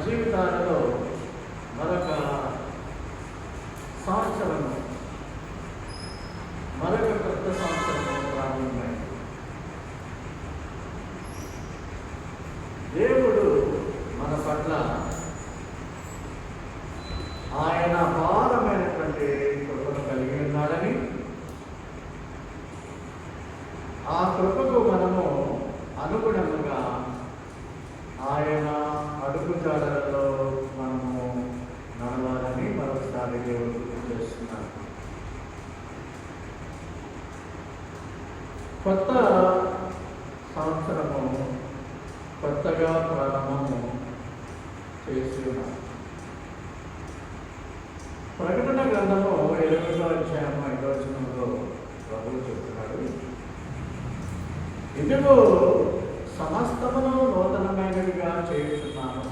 జీవితాలలో మరొక సంవత్సరము, మరొక కొత్త సంవత్సరము ప్రారంభమైంది. దేవుడు మన పట్ల ఆయన అపారమైనటువంటి కృపను కలిగి ఉన్నాడని, ఆ కృపకు మనము అనుగుణంగా ఆయన అడుగుజాడలలో మనము నడవాలని మరొకసారి దేవుడు గుర్తు చేస్తున్నాడు. కొత్త సంవత్సరము కొత్తగా ప్రారంభము చేసి ఉన్నాం. ప్రకటన గ్రంథము 8వ అధ్యాయము 5వ వచనంలో ప్రభువు చెప్తున్నాడు, ఇదిగో సమస్తమును నూతనమైనవిగా చేయుచున్నాను.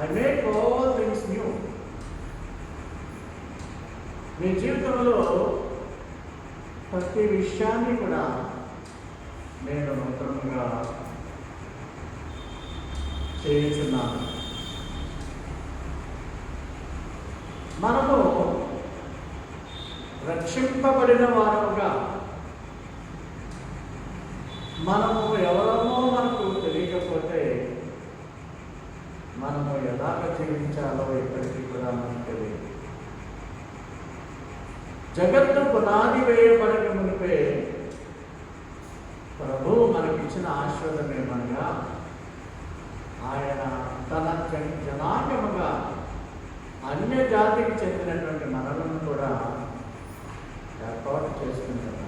I make all things new. మీ జీవితంలో ప్రతి విషయాన్ని కూడా నేను నూతనంగా చేయుచున్నాను. మనము రక్షింపబడిన వారముగా, మనము ఎవరమో మనకు తెలియకపోతే మనము ఎలాగ జీవించాలో ఇప్పటికీ కూడా మనకు తెలియదు. జగత్తు పునాది వేయబడక మునిపే ప్రభువు మనకిచ్చిన ఆశీర్వాదం ఏమనగా, ఆయన తన జనాంగముగా అన్య జాతికి చెందినటువంటి మనలను కూడా ఏర్పాటు చేసుకుంటున్నారు.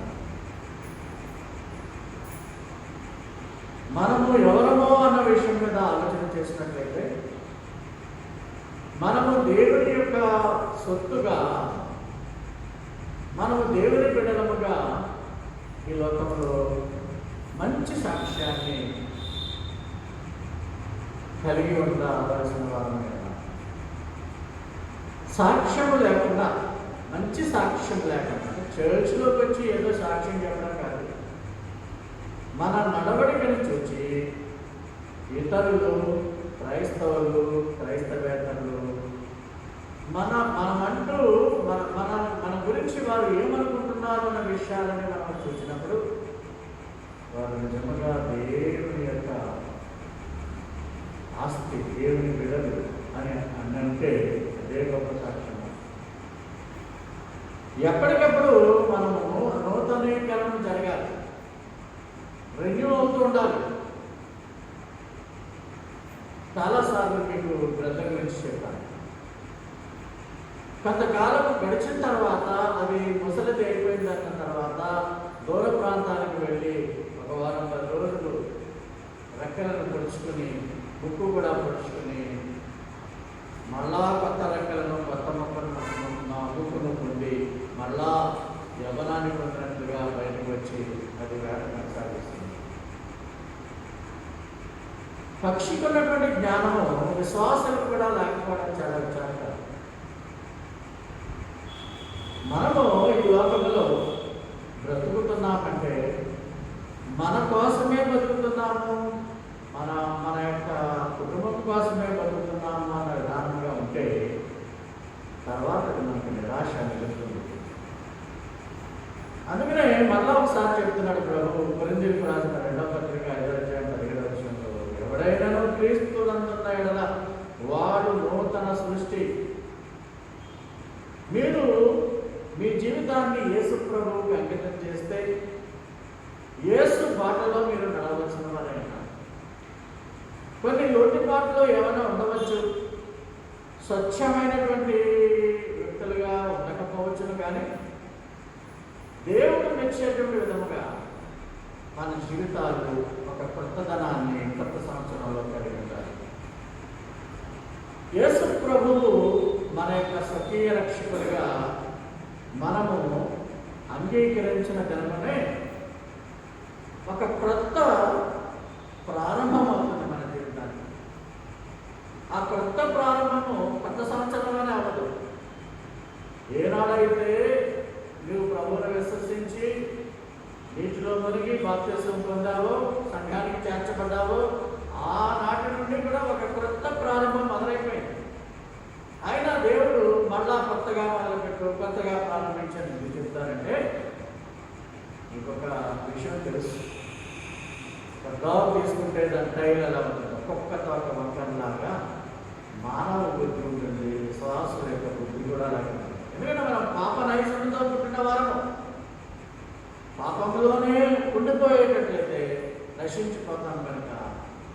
మనము ఎవరమో అన్న విషయం మీద ఆలోచన చేసినట్లయితే, మనము దేవుని యొక్క సొత్తుగా, మనము దేవుని బిడ్డలముగా ఈ లోకంలో మంచి సాక్ష్యాన్ని కలిగి ఉండవలసిన వారమే. సాక్ష్యము లేకుండా, మంచి సాక్ష్యం లేకుండా, చర్చ్లోకి వచ్చి ఏదో సాక్ష్యం చెప్పడం కాదు, మన నడవడికను చూచి ఇతరులు, క్రైస్తవులు, క్రైస్తవేతరులు మనమంటూ మన గురించి వారు ఏమనుకుంటున్నారు అన్న విషయాలని మనం చూసినప్పుడు వారు నిజంగా దేవుని యొక్క ఆస్తి, దేవుని బిడ్డలు అని అంటే అదే గొప్ప సాక్ష్యం. ఎప్పటికప్పుడు మనము నూతనీకరణ జరగాలి, రెన్యూ అవుతూ ఉండాలి. చాలాసార్లు మీకు బ్రదర్ గురించి చెప్పాను. కొంతకాలం గడిచిన తర్వాత అది ముసలిది అయిపోయిందన్న తర్వాత దూర ప్రాంతానికి వెళ్ళి 1 వారం 10 రోజులు రెక్కలను పొడుచుకుని, ముక్కు కూడా పొడుచుకుని, మళ్ళా కొత్త రెక్కలను, కొత్త ముక్కును పొంది మళ్ళా యవ్వనాన్ని పొందినట్లుగా బయటకు వచ్చి అది వేట కొనసాగిస్తుంది. పక్షికున్నటువంటి జ్ఞానము విశ్వాసాలకు కూడా లేకపోవడం చాలా విచారకరం. మనము ఈ లోకంలో బ్రతుకుతున్నామంటే మన కోసమే బతుకుతున్నాము, మన యొక్క కుటుంబం కోసమే బతుకుతున్నాము అన్న విధానంగా ఉంటే తర్వాత మనకు నిరాశ మిగులుతుంది. అందుకనే మళ్ళా ఒకసారి చెప్తున్నాడు ప్రభు, కొరింథీయులకు రాసిన 2వ పత్రిక 5వ అధ్యాయం 17వ వచనంలో, ఎవడైనా క్రీస్తునందున్న యెడల వాడు నూతన సృష్టి. మీరు మీ జీవితాన్ని యేసు ప్రభువుకి అంకితం చేస్తే యేసు బాటలో మీరు నడవలసిన వారైనా. కొన్ని లోటుపాట్లు ఏమైనా ఉండవచ్చు, స్వచ్ఛమైనటువంటి వ్యక్తులుగా ఉండకపోవచ్చును, కానీ దేవుడు మెచ్చేటువంటి విధముగా మన జీవితాలు ఒక కొత్తదనాన్ని కొత్త సంవత్సరంలో కలిగి ఉంటాయి. యేసు ప్రభువు మన యొక్క స్వకీయ రక్షకులుగా మనము అంగీకరించిన దినమనే ఒక క్రొత్త ప్రారంభం అవుతుంది మన జీవితానికి. ఆ క్రొత్త ప్రారంభము కొత్త సంవత్సరంలోనే అవ్వదు. ఏనాడైతే నువ్వు ప్రభువును విశ్వసించి నీటిలో మునిగి బాప్తిసం పొందావో, సంఘానికి చేర్చబడ్డావో, ఆనాటి నుండి కూడా ఒక క్రొత్త ప్రారంభం మొదలైపోయింది. అయినా దేవుడు మళ్ళా కొత్తగా మొదలుపెట్టు, కొత్తగా ప్రారంభించని ఎందుకు చెప్తారంటే, ఇంకొక విషయం తెలుసు. ఒక డాగ్ తీసుకుంటే దాని టైల్ ఎలా ఉంటుంది, ఒక్కొక్కతో ఒక వంకరలాగా మానవ బుద్ధి ఉంటుంది, శ్వాస యొక్క బుద్ధి కూడా అలాగే ఉంటుంది. ఎందుకంటే మనం పాప నైజంతో పుట్టిన వారము, పాపంలోనే ఉండిపోయేటట్లయితే నశించిపోతాం కనుక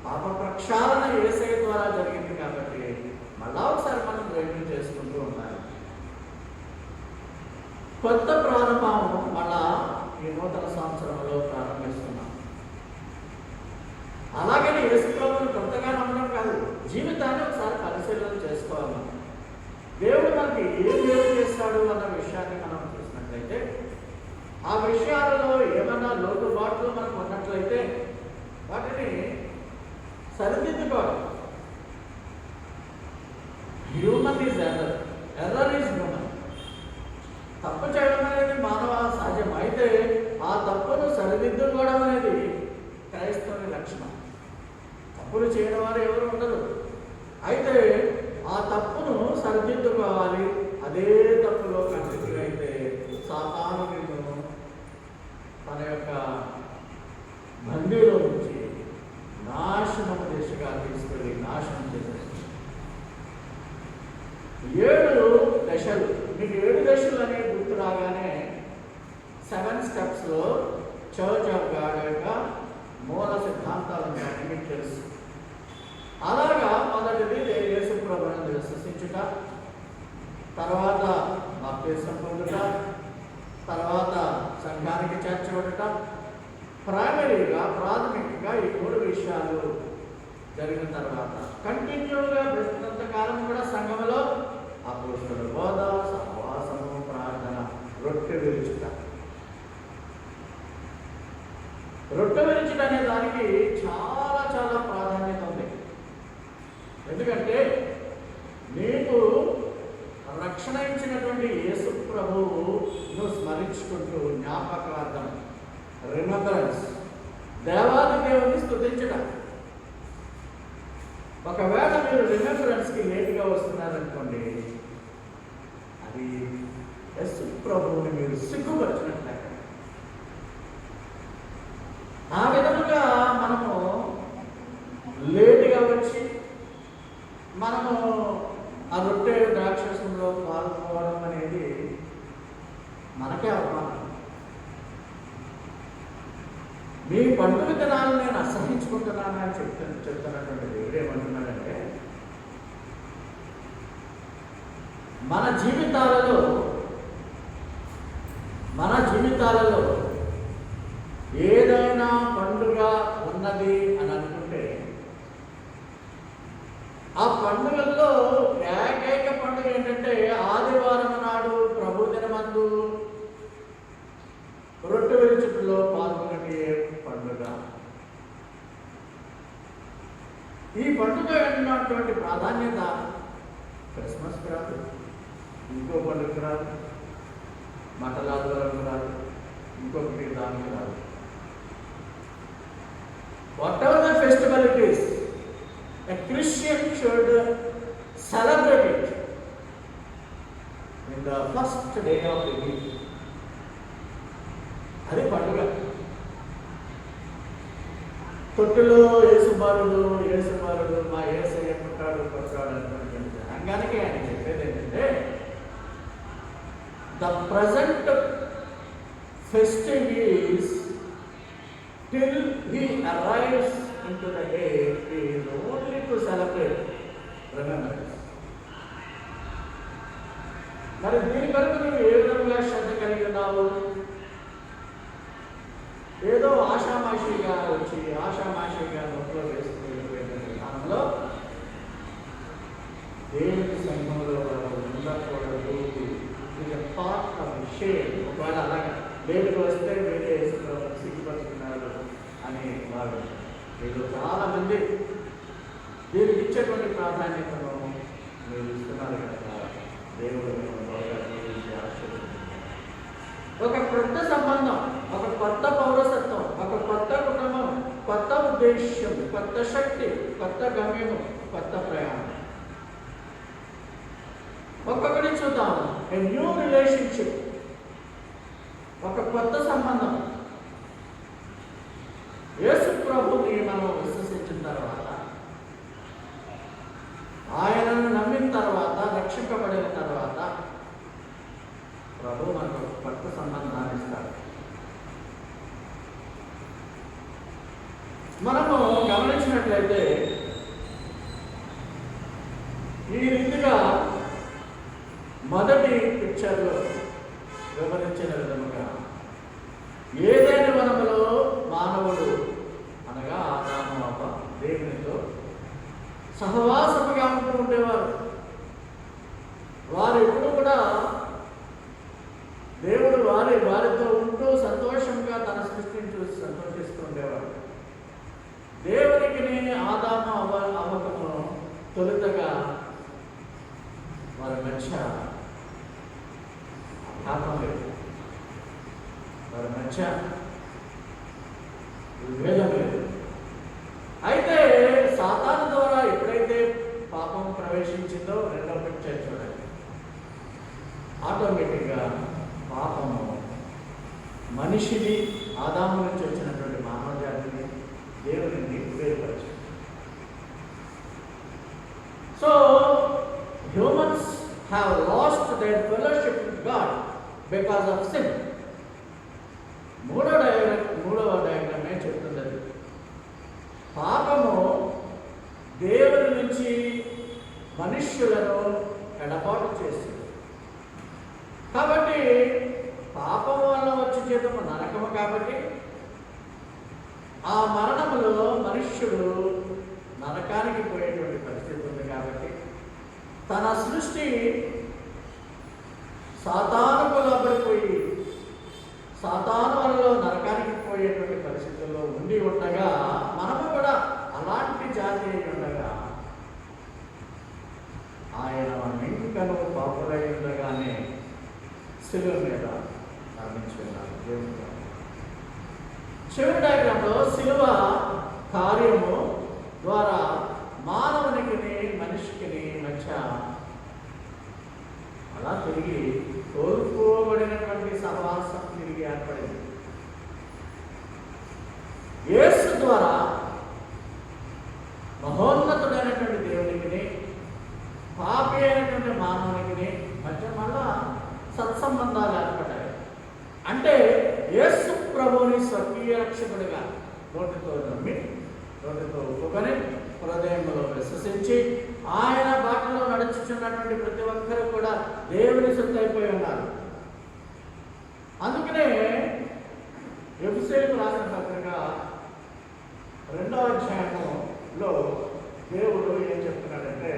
పాప ప్రక్షాళన యేసయ్య ద్వారా జరిగింది కాబట్టి మళ్ళా ఒకసారి మనం రెన్యూ చేసుకుంటూ ఉండాలి. కొత్త ప్రారంభం మళ్ళా ఈ నూతన సంవత్సరంలో ప్రారంభిస్తున్నాం. అలాగని యేసు ప్రభువును కొత్తగా నమ్మడం కాదు, జీవితాన్ని ఒకసారి పరిశీలన చేసుకోవాలి. దేవుడు మనకి ఏం మేలు చేస్తాడు అన్న విషయాన్ని మనం చూసినట్లయితే, ఆ విషయాలలో ఏమన్నా లోటుబాట్లు మనకు ఉన్నట్లయితే వాటిని సరిదిద్దుకోవాలి. Human is error, error is human. తప్పు చేయడం అనేది మానవ సహజం. అయితే ఆ తప్పును సరిదిద్దుకోవడం అనేది క్రైస్తవుని లక్షణం. తప్పులు చేయడం వారు ఎవరు ఉండరు. అయితే ఆ తప్పును సరిదిద్దుకోవాలి. అదే తప్పులో కంటిన్యూ అయితే సాతాను నిన్ను తన యొక్క బందీలో నుంచి నాశనము దిశగా తీసుకెళ్ళి నాశనం చేసేస్తుంది. 7 దశలు, మీకు 7 దశలు అనే గుర్తు రాగానే 7 స్టెప్స్లో చర్చ్ ఆఫ్ గాడ్ యొక్క మూల సిద్ధాంతాలు ఉంటాయని మీకు తెలుసు. అలాగా మొదటిది యేసు ప్రభువును విశ్వసించుట, తర్వాత బాప్తిసం పొందుట, తర్వాత సంఘానికి చేర్చబడుట. ప్రాథమికంగా ఈ 3 విషయాలు జరిగిన తర్వాత కంటిన్యూగా బ్రతికినంత కాలం కూడా సంఘంలో అపోస్తలుల బోధ, సహవాసము, ప్రార్థన, రొట్టె విరుచుట. రొట్టె విరుచుట అనే దానికి చాలా చాలా ప్రాధాన్యత ఉంది. ఎందుకంటే నీకు రక్షణ ఇచ్చినటువంటి యేసు ప్రభువును స్మరించుకుంటూ జ్ఞాపకార్థం, రిమెంబరెన్స్, దేవాది దేవుని స్తుతించడం. ఒకవేళ మీరు రిమెంబరెన్స్కి లేట్గా వస్తున్నారనుకోండి, అది యేసు ప్రభువుని మీరు సిగ్గుపరిచినట్లే. ఆ విధముగా మనము లేటుగా వచ్చి మనము ఆ రొట్టె ద్రాక్షసంలో పాల్గొనడం అనేది మనకే అవమానం. మీ పండుగ దినాలను నేను అసహించుకుంటున్నాను అని చెప్తున్నటువంటి దేవుడు ఏమంటున్నాడంటే, మన జీవితాలలో ఏదైనా పండుగ ఉన్నది అని అనుకుంటే, ఆ పండుగల్లో ఏకైక పండుగ ఏంటంటే ఆదివారం నాడు ప్రభు దినమందు రొట్టె విరుచుటలో పాల్గొనే పండుగ. ఈ పండుగ ఉన్నటువంటి ప్రాధాన్యత క్రిస్మస్కి రాదు, ఇంకో పండుగ రాదు, మటలాదివారం రాదు, ఇంకొకటి దానికి రాదు. What ever the festival it is, a Christian should celebrate it in the first day of the week. అది పండుగ. తొట్టులో యేసుబారుడు మా యేసయ్య పుట్టాడు అనుకున్నటువంటి రంగానికి ఆయన చెప్పేది ఏంటంటే, the present festive is till he arrives into the age, he is only to celebrate remembrance. మరి దీని కొరకు నువ్వు ఏ విధంగా శ్రద్ధ కలిగి ఉన్నావు? ఏదో ఆషామాషిగా వచ్చి ఆషామాషిగా నొప్పులో వేసుకునే విధానంలో దేవుని సంఘంలో ఉండకూడదు. ఇది పార్ట్ ఆఫ్ షేమ్. ఒకవేళ అలాగే లేటుకు వస్తే వేరే సిగ్గుపరుచుకున్నారు అని వారు వీళ్ళు చాలామంది దీనికి ఇచ్చేటువంటి ప్రాధాన్యతను మీరు ఇస్తున్నారు కనుక దేవుడు ఒక కొత్త సంబంధం, ఒక కొత్త పౌరసత్వం, ఒక కొత్త కుటుంబం, కొత్త ఉద్దేశం, కొత్త శక్తి, కొత్త గమ్యము, కొత్త ప్రయాణం. ఒక్కొక్కటి చూద్దాం. ఏ న్యూ రిలేషన్షిప్, ఒక కొత్త సంబంధం. యేసు ప్రభుని మనం విశ్వసించిన తర్వాత, ఆయనను నమ్మిన తర్వాత, రక్షింపబడిన తర్వాత ప్రభు మనకు కొత్త సంబంధాన్ని ఇస్తాడు. మనము గమనించినట్లయితే ఈ రీతిగా మొదటి పిక్చర్లో వివరించిన విధముగా ఏదైనా వనములో మానవుడు అనగా ఆదాము అవ్వ దేవునితో సహవాసముగా ఉంటూ ఉండేవారు. వారు ఎప్పుడు కూడా దేవుడు వారితో ఉంటూ సంతోషంగా తన సృష్టిని చూసి సంతోషిస్తూ ఉండేవారు. దేవునికి ఆదాము అవ్వకము తొలుతగా వారి మధ్య పాపం లేదు, వారి మధ్య విభేదం లేదు. అయితే సాతాను ద్వారా ఎప్పుడైతే పాపం ప్రవేశించిందో, రెండవ పిక్చర్ చూడండి, ఆటోమేటిక్గా పాపము మనిషిని, ఆదాము నుంచి వచ్చినటువంటి మానవ జాతిని దేవుడిని వేరుపరిచింది. So humans have lost their fellowship with God because of sin. మూడవ డయాగ్రామే చెప్తుంది. పాపము దేవుని నుంచి మనుష్యులను ఎడబాటు చేస్తుంది. కాబట్టి పాపం వల్ల వచ్చే జీతము నరకము. కాబట్టి ఆ మరణములో మనుష్యుడు నరకానికి పోయేటువంటి పరిస్థితి ఉంది. కాబట్టి తన సృష్టి సాతానుకు లోబడిపోయి సాతాను వల్ల నరకానికి పోయేటువంటి పరిస్థితుల్లో ఉండి ఉండగా, మనము కూడా అలాంటి జాతి అయి ఉండగా, ఆయన మనం ఇంకను పాపులై ఉండగానే శిలువ మీద మరణించుకున్నారు దేవుడు. చివరి డయాగ్రామ్లో శిలువ కార్యము ద్వారా మానవునికి మనిషికి మధ్య అలా తిరిగి కోల్పోబడినటువంటి సహవాసం తిరిగి ఏర్పడింది. యేసు ద్వారా మహోన్నతుడైనటువంటి దేవునికి పాపి అయినటువంటి మానవునికి మధ్య మళ్ళా సత్సంబంధాలు ఏర్పడ్డాయి. అంటే యేసు ప్రభువుని స్వర్గీయ రక్షకుడిగా నోటితో నమ్మి, నోటితో ఒప్పుకొని, హృదయంలో విశ్వసించి ఆయన బాటలో నడుచుచున్నటువంటి ప్రతి ఒక్కరూ కూడా దేవుని సొత్తు అయిపోయి ఉన్నారు. అందుకనే ఎఫెసీయులకు రాసిన పత్రిక 2వ అధ్యాయంలో దేవుడు ఏం చెప్తున్నాడంటే,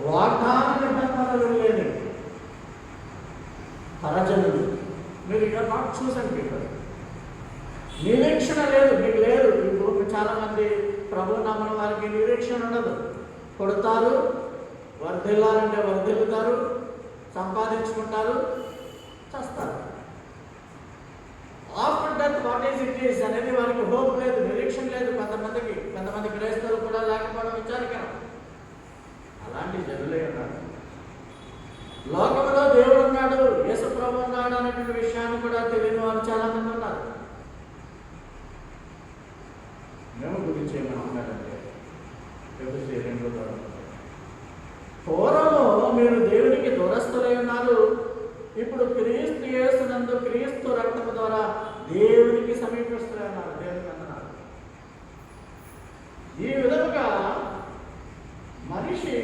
వాగ్దాన నిబంధనలు లేని పరజనులు, మీరు ఇక్కడ నాకు చూసండి, పీపుల్ నిరీక్షణ లేదు, మీకు లేదు. ఇప్పుడు చాలా మంది ప్రభు నమ్మన వారికి నిరీక్షణ ఉండదు. కొడతారు, వర్ధిల్లాలంటే వర్ధిల్లుతారు, సంపాదించుకుంటారు, చేస్తారు. After death what is it is అనేది వారికి హోప్ లేదు, నిరీక్షణ లేదు. కొంతమంది క్రైస్తవులు కూడా లేకపోవడం విచారికరం. అలాంటి జనులే ఉన్నారు. లోకంలో దేవుడు ఉన్నాడు, యేసు ప్రభు ఉన్నాడు అనేటువంటి విషయాన్ని కూడా తెలియని వారు చాలా మంది ఉన్నారు. మేము గురించి ఏమైనా ఉన్నాడంటే పూర్వము మీరు దేవునికి దూరస్తులై ఉన్నారు, ఇప్పుడు క్రీస్తు యేసునందు క్రీస్తు రక్తము ద్వారా దేవునికి సమీపిస్తులై ఉన్నారు. దేవునికి అన్నారు. ఈ విధముగా మనిషి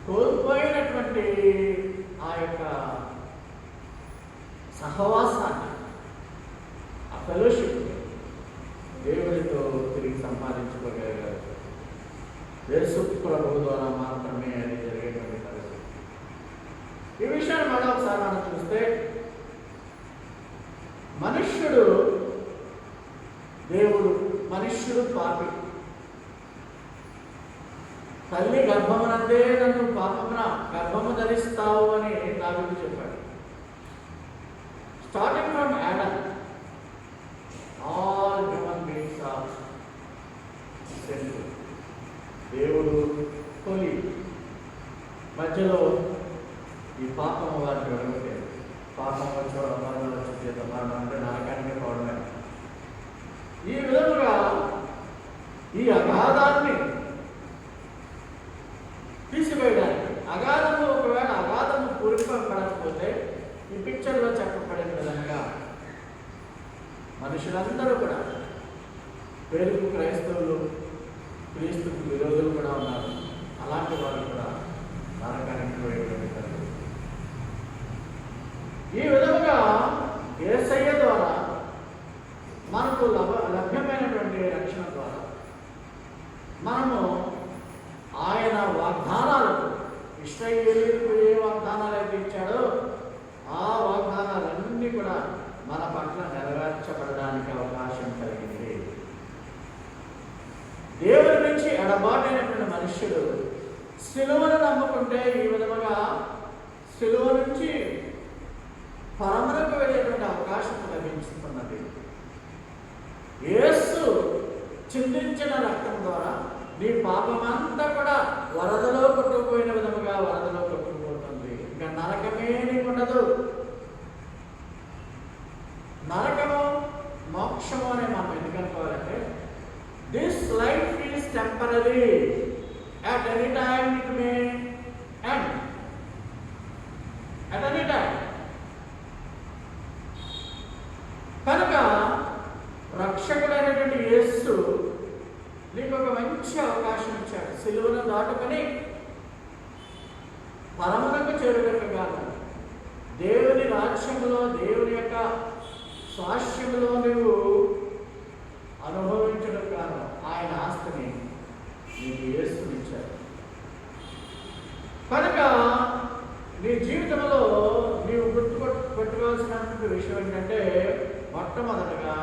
కోల్పోయినటువంటి ఆ యొక్క సహవాసాన్ని, ఆ ఫెలోషిప్ దేవుడితో తిరిగి సంపాదించుకోగలిగారు. యేసు ప్రభువు ద్వారా మాత్రమే అది జరిగేటువంటి పరిస్థితి. ఈ విషయాన్ని మళ్ళీ ఒకసారి మనం చూస్తే, మనుష్యుడు దేవుడు, మనుష్యుడు పాపి. తల్లి గర్భమునందే నన్ను పాపమున గర్భము ధరిస్తావు అని దావీదు చెప్పాడు. మధ్యలో ఈ పాపం వారిని వెలుగుతాయి. పాపం వచ్చి మరణం వచ్చి చేత మరణం అంటే నరకానికి పోవడమే. ఈ విధముగా ఈ అగాధాన్ని తీసివేయడానికి, అగాధము ఒకవేళ అగాధము పూరింపబడకపోతే ఈ పిక్చర్లో చెప్పబడిన విధంగా మనుషులందరూ కూడా, పేరుకు క్రైస్తవులు, క్రీస్తుకు విరోధులు కూడా ఉన్నారు. అలాంటి వారు కూడా నరకానికి వేయబడతారు. ఈ విధముగా యేసయ్య ద్వారా మనకు లభ్యమైనటువంటి రక్షణ ద్వారా మనము ఆయన వాగ్దానాలకు, ఇశ్రాయేలీయులకు ఏ వాగ్దానాలు అయితే ఇచ్చాడో ఆ వాగ్దానాలన్నీ కూడా మన పట్ల నెరవేర్చబడడానికి అవకాశం కలిగింది. దేవుడి నుంచి ఎడబాటైనటువంటి మనుష్యుడు సిలువను నమ్ముకుంటే ఈ విధముగా సిలువ నుంచి పరమునకు వెళ్ళేటువంటి అవకాశం లభించుతున్నది. యేసు చిందించిన రక్తం ద్వారా నీ పాపమంతా కూడా వరదలో కొట్టుకుపోయిన విధముగా వరదలో కొట్టుకుపోతుంది. ఇంకా నరకమే నీకుండదు. నరకము మోక్షము అనే మనం ఎందుకు అనుకోవాలంటే, this life is temporary, at any time it may end, at any time. కనుక రక్షకుడైనటువంటి యేసు నీకు ఒక మంచి అవకాశం ఇచ్చాడు. సిలువను దాటుకొని పరమునకు చేరుగలగాను, దేవుని రాజ్యములో, దేవుని యొక్క స్వాస్థ్యములో నువ్వు అనుభవించడం కాను ఆయన ఆస్తిని నీకు యేసునిచ్చాడు. కనుక నీ జీవితంలో నీవు గుర్తుపెట్టుకోవాల్సినటువంటి విషయం ఏంటంటే, మొట్టమొదటిగా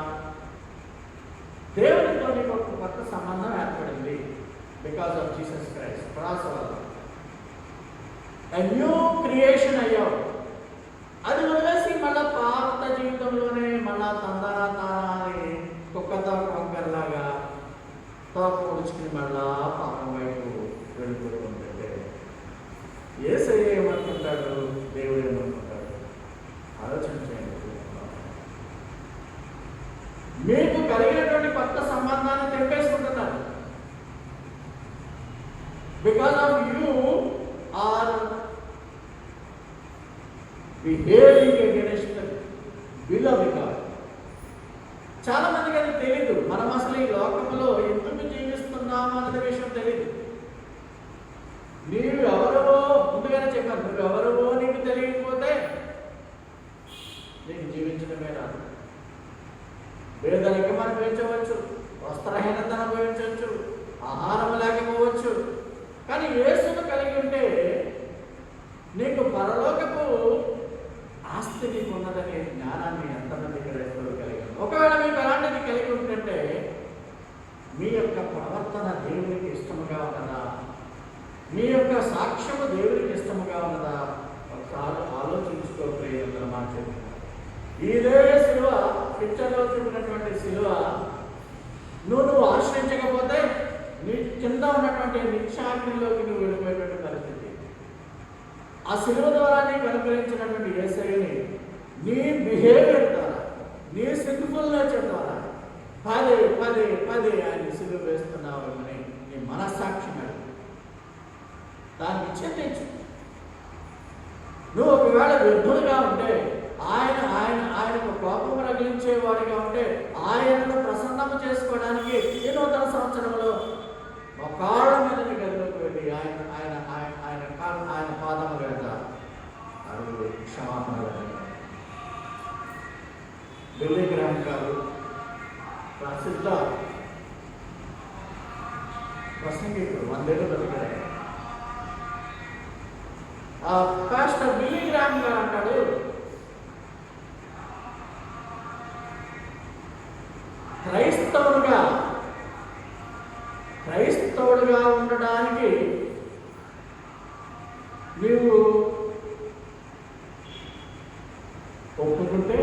దేవునితో నీకు ఒక కొత్త సంబంధం ఏర్పడింది. Because of Jesus Christ cross వల్ల ఎ న్యూ క్రియేషన్ అయ్యావు. అది వదిలేసి మళ్ళా పాత జీవితంలోనే మళ్ళా తందనాన్ని కుక్కతో కొంకర్లాగా తోక పొడుచుకుని మళ్ళా పాపం వైపు వెళ్ళిపోతుంటే యేసయ్య ఏమనుకుంటాడు, దేవుడు ఏమనుకుంటాడు? ఆలోచన చేయండి. మీకు కలిగినటువంటి కొత్త సంబంధాన్ని తెంపేసుకుంటున్నారు. Because of you are behaving against the will of God. చాలా మందికి అది తెలీదు. మనం అసలు ఈ లోకంలో ఎందుకు జీవిస్తున్నాము అనే విషయం తెలీదు. నీవు ఎవరో ముందుగానే చెప్పాను, నువ్వు ఎవరో నీకు తెలియకపోతే నీకు జీవించడమే రాదు. పేదరికం అనుభవించవచ్చు, వస్త్రహీనత అనుభవించవచ్చు, ఆహారం లేకపోవచ్చు. కానీ యేసును కలిగి ఉంటే నీకు పరలోకపు ఆస్తి నీకు ఉన్నదనే జ్ఞానాన్ని ఎంతమంది క్రైస్తవులు కలిగి ఉన్నారు? ఒకవేళ మీకు అలాంటిది కలిగి ఉంటుంటే మీ యొక్క ప్రవర్తన దేవునికి ఇష్టముగా ఉన్నదా? మీ యొక్క సాక్ష్యము దేవునికి ఇష్టముగా ఉన్నదా? ఒకసారి ఆలోచించుకోగలిగిన మాట చెప్తున్నారు. ఇదే సిలువ, పిక్చర్లో చూపినటువంటి సిలువ నువ్వు ఆశ్రయించకపోతే నీ కింద ఉన్నటువంటి నిత్యాగ్నిలోకి నువ్వు వెళ్ళిపోయేటువంటి పరిస్థితి. ఆ సిలువ ద్వారా నీకు అనుగ్రహించినటువంటి యేసయ్యని నీ బిహేవియర్ ద్వారా, నీ సిన్ఫుల్ నేచర్ ద్వారా పదే పదే పదే ఆయన సిలువ వేస్తున్నావు అని నీ మనస్సాక్షి దాన్ని చింతించు. నువ్వు ఒకవేళ వ్యర్థులుగా ఉంటే, ఆయనకు కోపం రగిలించేవాడిగా ఉంటే, ఆయనను ప్రసన్నము చేసుకోవడానికి ఈ నూతన సంవత్సరంలో కాళ్ళ మీద గదిలోకి వెళ్ళి ఆయన పాదముల మీద అడుగు క్షమాపణ. బిల్లీ గ్రాహం గారు ప్రసిద్ధ ప్రసంగికుడు, 100 ఏళ్ళు బతికారు. పాస్టర్ బిల్లీ గ్రాహం గారు అంటాడు, క్రైస్తవుడుగా ఉండడానికి నీవు ఒప్పుకుంటే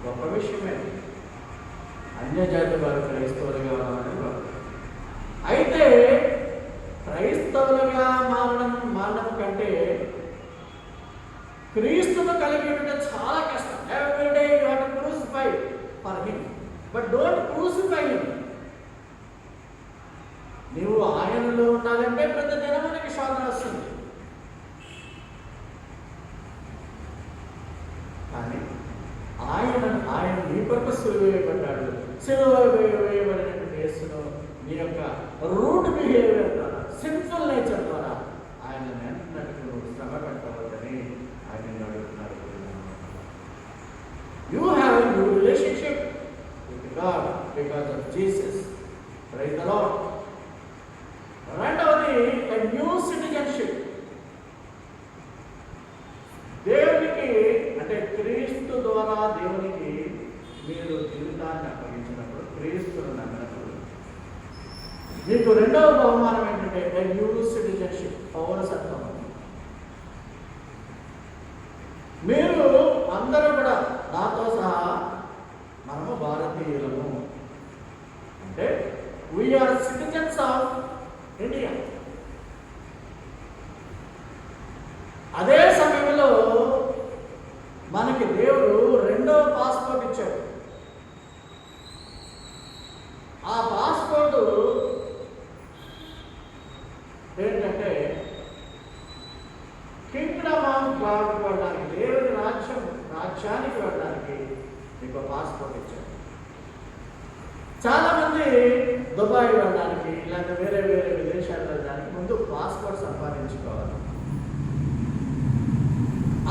గొప్ప విషయమే. అన్యజాతి వారు క్రైస్తవులుగా ఉన్నారని అయితే క్రైస్తవులుగా మారడం క్రీస్తును కలిగి ఉండటం చాలా కష్టం. Every day you have to crucify for him, but don't crucify him. నీవు ఆయనలో ఉండాలంటే ప్రతి దినం మనకి శోధన వస్తుంది. కానీ ఆయన నీ కొరకు సిలువ వేయబడ్డాడు. సిలువ వేయబడినటువంటి యేసును నీ యొక్క రూట్ బిహేవియర్ ద్వారా, సిన్ఫుల్ నేచర్ ద్వారా ఆయన ఎన్నటికీ శ్రమ పెట్టవద్దని ఆయన అడుగుతున్నారు. You have a new relationship with God because of Jesus. Praise the Lord. రెండవది ఎ న్యూ సిటిజన్షిప్. దేవునికి అంటే క్రీస్తు ద్వారా దేవునికి మీరు జీవితాన్ని అప్పగించినప్పుడు, క్రీస్తును నమ్మినప్పుడు మీకు రెండవ బహుమానం ఏంటంటే ఎ న్యూ సిటిజన్షిప్, పౌరసత్వం. మీరు అందరూ కూడా నాతో సహా మనము భారతీయులము. అంటే వీఆర్ సిటిజన్స్ ఆఫ్ ఇండియా. అదే సమయంలో మనకి దేవుడు రెండవ పాస్పోర్ట్ ఇచ్చాడు. ఆ పాస్పోర్ట్ ఏంటంటే కింగ్డమ్ ఆఫ్ గాడ్కి వెళ్ళడానికి, దేవుని రాజ్యానికి వెళ్ళడానికి మీకు పాస్పోర్ట్ ఇచ్చాడు. చాలా మంది దుబాయ్ వెళ్ళడానికి ఇలాంటి వేరే వేరే విదేశాలు వెళ్ళడానికి ముందు పాస్పోర్ట్ సంపాదించుకోవాలి.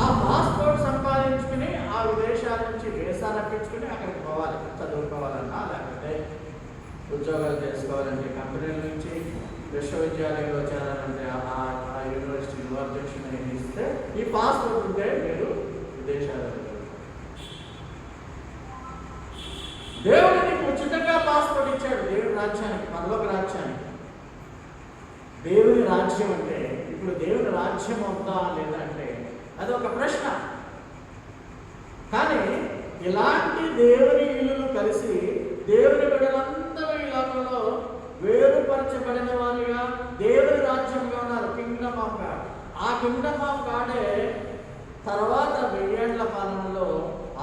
ఆ పాస్పోర్ట్ సంపాదించుకుని ఆ విదేశాల నుంచి వీసా రప్పించుకుని అక్కడికి పోవాలి. చదువుకోవాలన్నా లేకపోతే ఉద్యోగాలు చేసుకోవాలంటే కంపెనీల నుంచి, విశ్వవిద్యాలయంలో చేరాలంటే ఆ యూనివర్సిటీ అధ్యక్షుని ఇస్తే ఈ పాస్పోర్ట్ ఉంటే మీరు విదేశాలకు దేవుడు నీకు ఉచితంగా పాస్పోర్ట్ ఇచ్చాడు. దేవుని రాజ్యానికి, పరలోక రాజ్యానికి. దేవుని రాజ్యం అంటే ఇప్పుడు దేవుని రాజ్యం అవుతా లేదంటే అది ఒక ప్రశ్న. కానీ ఇలాంటి దేవుని ఇల్లులు కలిసి దేవుని బిడ్డలందరూ ఈ లోకంలో వేరుపరచబడిన వారిగా దేవుని రాజ్యంగా ఉన్నారు. Kingdom of God. ఆ కింగ్డమ్ ఆఫ్ గాడే తర్వాత 1000 ఏళ్ల పాలనలో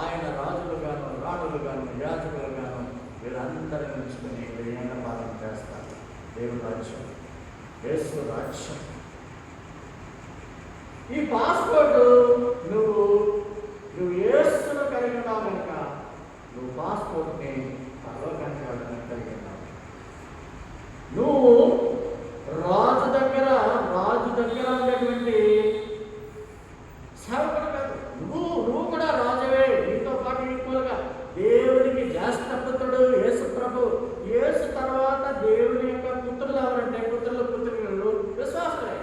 ఆయన రాజులుగాను, రాణులుగాను, యాజకులుగాను వీరందరిని ఉంచుకుని 1000 ఏళ్ల పాలన చేస్తారు. దేవుని రాజ్యం, యేసు రాజ్యం. ఈ పాస్పోర్ట్ నువ్వు యేసును కలిగి ఉన్నావు కనుక నువ్వు పాస్పోర్ట్ని పరలోకానికి వెళ్ళడానికి కలిగి ఉన్నావు. నువ్వు రాజు దగ్గర ఉండేటువంటి సేవకుడు కాదు. నువ్వు కూడా రాజువే. నీతో పాటు ఈక్వల్గా దేవునికి జ్యేష్ఠపుత్రుడు యేసు ప్రభు. యేసు తర్వాత దేవుని యొక్క పుత్రులు ఎవరంటే పుత్రులు విశ్వాసులే.